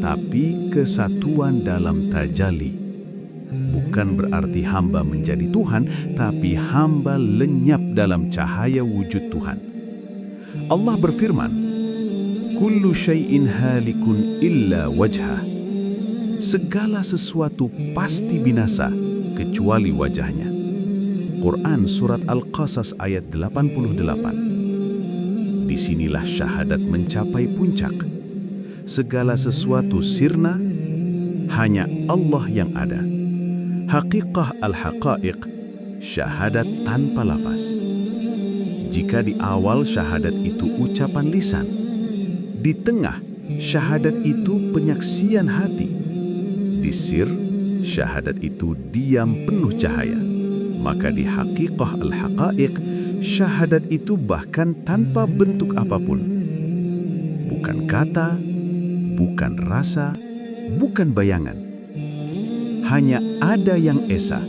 tapi kesatuan dalam tajalli. Bukan berarti hamba menjadi Tuhan, tapi hamba lenyap dalam cahaya wujud Tuhan. Allah berfirman, kullu syai'in halikun illa wajhah. Segala sesuatu pasti binasa kecuali wajahnya. Quran Surat Al-Qasas ayat 88. Disinilah syahadat mencapai puncak. Segala sesuatu sirna, hanya Allah yang ada. Haqiqah al-haqaiq, syahadat tanpa lafaz. Jika di awal syahadat itu ucapan lisan, di tengah, syahadat itu penyaksian hati. Di sir, syahadat itu diam penuh cahaya. Maka di haqiqah al-haqaiq, syahadat itu bahkan tanpa bentuk apapun. Bukan kata, bukan rasa, bukan bayangan. Hanya ada yang Esa.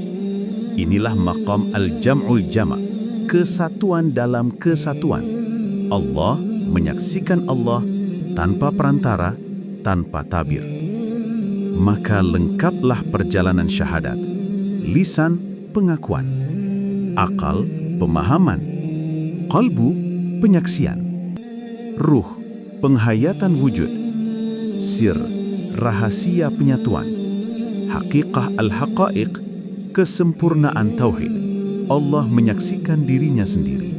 Inilah maqam al-jam'ul jama', kesatuan dalam kesatuan. Allah menyaksikan Allah, tanpa perantara, tanpa tabir. Maka lengkaplah perjalanan syahadat. Lisan, pengakuan. Akal, pemahaman. Qalbu, penyaksian. Ruh, penghayatan wujud. Sir, rahasia penyatuan. Haqiqah al-haqaiq, kesempurnaan tauhid. Allah menyaksikan dirinya sendiri.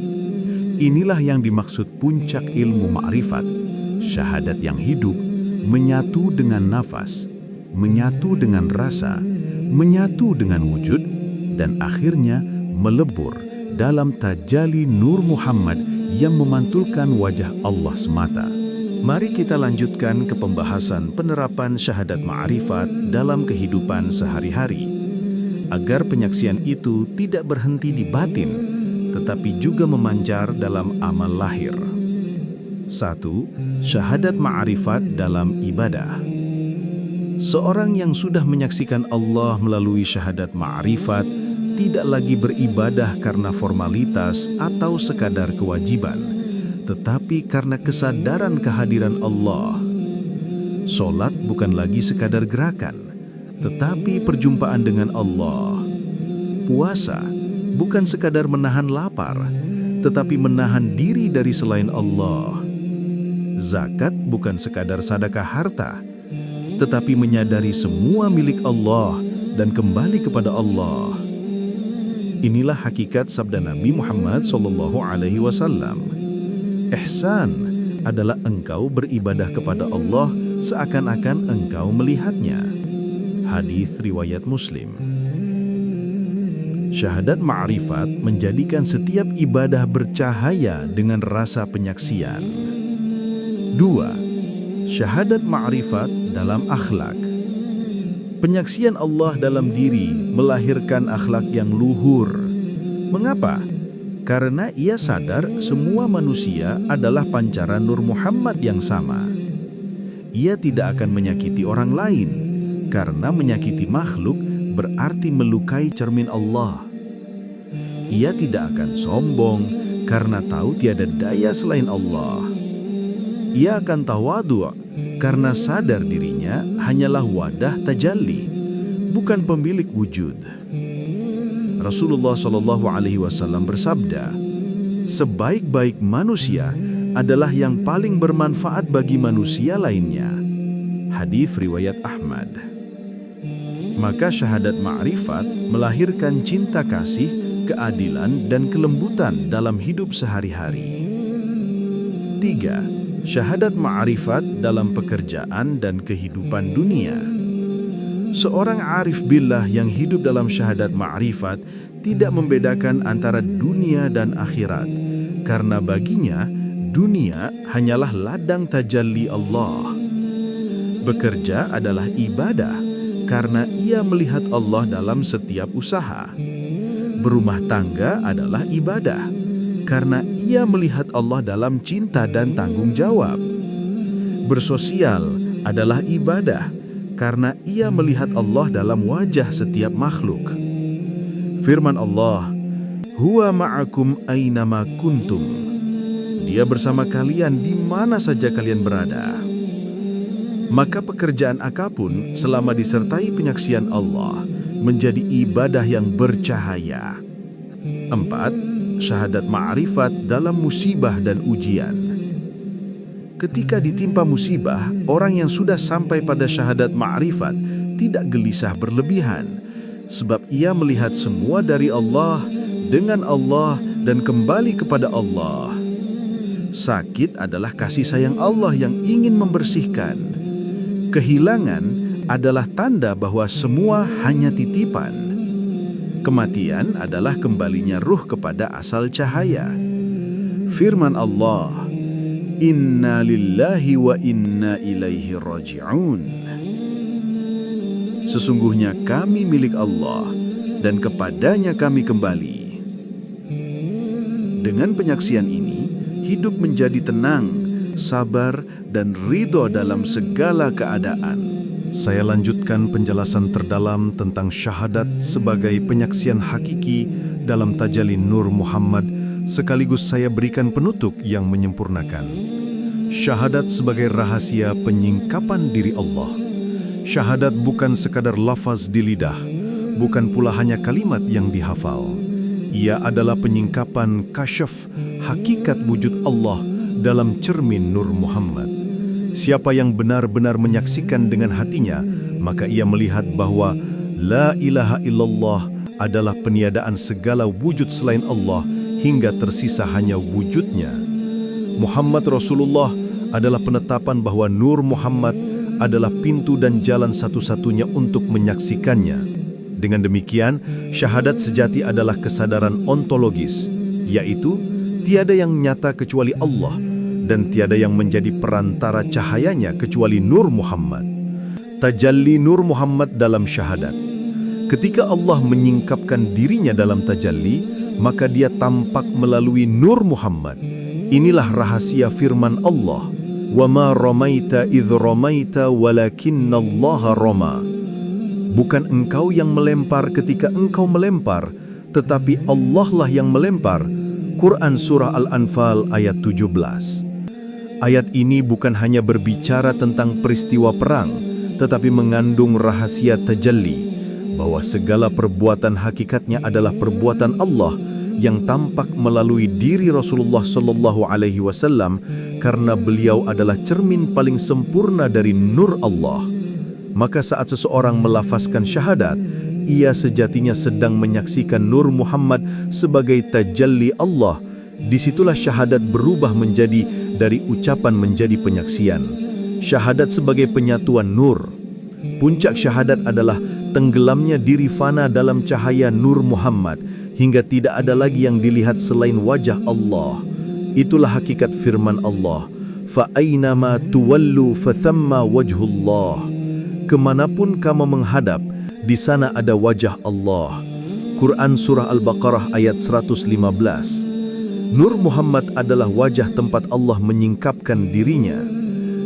Inilah yang dimaksud puncak ilmu ma'rifat. Syahadat yang hidup, menyatu dengan nafas, menyatu dengan rasa, menyatu dengan wujud, dan akhirnya melebur dalam tajalli Nur Muhammad yang memantulkan wajah Allah semata. Mari kita lanjutkan ke pembahasan penerapan syahadat ma'rifat dalam kehidupan sehari-hari, agar penyaksian itu tidak berhenti di batin, tetapi juga memancar dalam amal lahir. 1. Syahadat ma'rifat dalam ibadah. Seorang yang sudah menyaksikan Allah melalui syahadat ma'rifat tidak lagi beribadah karena formalitas atau sekadar kewajiban, tetapi karena kesadaran kehadiran Allah. Solat bukan lagi sekadar gerakan, tetapi perjumpaan dengan Allah. Puasa bukan sekadar menahan lapar, tetapi menahan diri dari selain Allah. Zakat bukan sekadar sedekah harta, tetapi menyadari semua milik Allah dan kembali kepada Allah. Inilah hakikat sabda Nabi Muhammad SAW. Ihsan adalah engkau beribadah kepada Allah seakan-akan engkau melihatnya. Hadis riwayat Muslim. Syahadat ma'rifat menjadikan setiap ibadah bercahaya dengan rasa penyaksian. 2. Syahadat ma'rifat dalam akhlak. Penyaksian Allah dalam diri melahirkan akhlak yang luhur. Mengapa? Karena ia sadar semua manusia adalah pancaran Nur Muhammad yang sama. Ia tidak akan menyakiti orang lain, karena menyakiti makhluk berarti melukai cermin Allah. Ia tidak akan sombong karena tahu tiada daya selain Allah. Ia akan tawadhu karena sadar dirinya hanyalah wadah tajalli, bukan pemilik wujud. Rasulullah SAW bersabda, sebaik-baik manusia adalah yang paling bermanfaat bagi manusia lainnya. Hadis riwayat Ahmad. Maka syahadat ma'rifat melahirkan cinta kasih, keadilan, dan kelembutan dalam hidup sehari-hari. 3. Syahadat ma'rifat dalam pekerjaan dan kehidupan dunia. Seorang arif billah yang hidup dalam syahadat ma'rifat tidak membedakan antara dunia dan akhirat, karena baginya dunia hanyalah ladang tajalli Allah. Bekerja adalah ibadah karena ia melihat Allah dalam setiap usaha. Berumah tangga adalah ibadah karena ia melihat Allah dalam cinta dan tanggung jawab. Bersosial adalah ibadah karena ia melihat Allah dalam wajah setiap makhluk. Firman Allah, "Huwa ma'akum aynama kuntum." Dia bersama kalian di mana saja kalian berada. Maka pekerjaan apapun selama disertai penyaksian Allah menjadi ibadah yang bercahaya. 4. Syahadat ma'rifat dalam musibah dan ujian. Ketika ditimpa musibah, orang yang sudah sampai pada syahadat ma'rifat tidak gelisah berlebihan, sebab ia melihat semua dari Allah, dengan Allah, dan kembali kepada Allah. Sakit adalah kasih sayang Allah yang ingin membersihkan. Kehilangan adalah tanda bahwa semua hanya titipan. Kematian adalah kembalinya ruh kepada asal cahaya. Firman Allah, "Inna lillahi wa inna ilaihi raji'un." Sesungguhnya kami milik Allah dan kepadanya kami kembali. Dengan penyaksian ini, hidup menjadi tenang, sabar, dan ridho dalam segala keadaan. Saya lanjutkan penjelasan terdalam tentang syahadat sebagai penyaksian hakiki dalam tajalli Nur Muhammad, sekaligus saya berikan penutup yang menyempurnakan. Syahadat sebagai rahasia penyingkapan diri Allah. Syahadat bukan sekadar lafaz di lidah, bukan pula hanya kalimat yang dihafal. Ia adalah penyingkapan kasyaf hakikat wujud Allah dalam cermin Nur Muhammad. Siapa yang benar-benar menyaksikan dengan hatinya, maka ia melihat bahwa la ilaha illallah adalah peniadaan segala wujud selain Allah hingga tersisa hanya wujudnya. Muhammad Rasulullah adalah penetapan bahwa Nur Muhammad adalah pintu dan jalan satu-satunya untuk menyaksikannya. Dengan demikian, syahadat sejati adalah kesadaran ontologis, yaitu tiada yang nyata kecuali Allah, dan tiada yang menjadi perantara cahayanya kecuali Nur Muhammad. Tajalli Nur Muhammad dalam syahadat. Ketika Allah menyingkapkan dirinya dalam tajalli, maka dia tampak melalui Nur Muhammad. Inilah rahasia firman Allah, "Wa ma ramaita idh ramaita walakinnallaha rama." Bukan engkau yang melempar ketika engkau melempar, tetapi Allah lah yang melempar. Quran Surah Al-Anfal ayat 17. Ayat ini bukan hanya berbicara tentang peristiwa perang, tetapi mengandung rahasia tajalli, bahwa segala perbuatan hakikatnya adalah perbuatan Allah yang tampak melalui diri Rasulullah SAW, karena beliau adalah cermin paling sempurna dari Nur Allah. Maka saat seseorang melafazkan syahadat, ia sejatinya sedang menyaksikan Nur Muhammad sebagai tajalli Allah. Disitulah syahadat berubah menjadi dari ucapan menjadi penyaksian. Syahadat sebagai penyatuan nur. Puncak syahadat adalah tenggelamnya diri fana dalam cahaya Nur Muhammad hingga tidak ada lagi yang dilihat selain wajah Allah. Itulah hakikat firman Allah, "Fa aynama tuwallu fathamma wajhullah." Kemanapun kamu menghadap, di sana ada wajah Allah. Quran Surah Al-Baqarah ayat 115. Nur Muhammad adalah wajah tempat Allah menyingkapkan dirinya.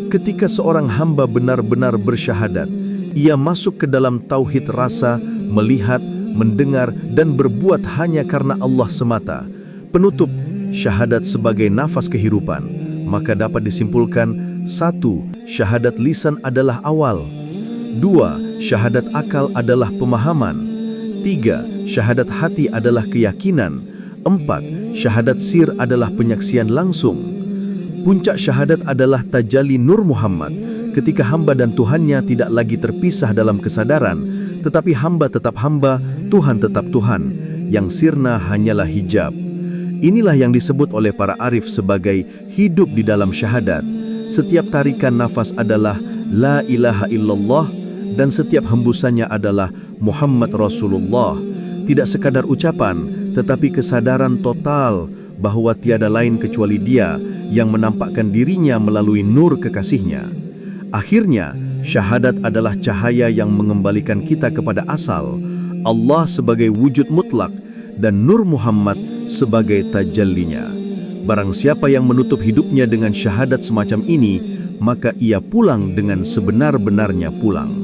Ketika seorang hamba benar-benar bersyahadat, ia masuk ke dalam tauhid rasa, melihat, mendengar, dan berbuat hanya karena Allah semata. Penutup, syahadat sebagai nafas kehidupan. Maka dapat disimpulkan, 1. Syahadat lisan adalah awal. 2. Syahadat akal adalah pemahaman. 3. Syahadat hati adalah keyakinan. 4. Syahadat sir adalah penyaksian langsung. Puncak syahadat adalah tajalli Nur Muhammad, ketika hamba dan Tuhannya tidak lagi terpisah dalam kesadaran, tetapi hamba tetap hamba, Tuhan tetap Tuhan, yang sirna hanyalah hijab. Inilah yang disebut oleh para arif sebagai hidup di dalam syahadat. Setiap tarikan nafas adalah La ilaha illallah, dan setiap hembusannya adalah Muhammad Rasulullah. Tidak sekadar ucapan, tetapi kesadaran total bahwa tiada lain kecuali Dia yang menampakkan dirinya melalui nur kekasihnya. Akhirnya, syahadat adalah cahaya yang mengembalikan kita kepada asal, Allah sebagai wujud mutlak dan Nur Muhammad sebagai tajallinya. Barang siapa yang menutup hidupnya dengan syahadat semacam ini, maka ia pulang dengan sebenar-benarnya pulang.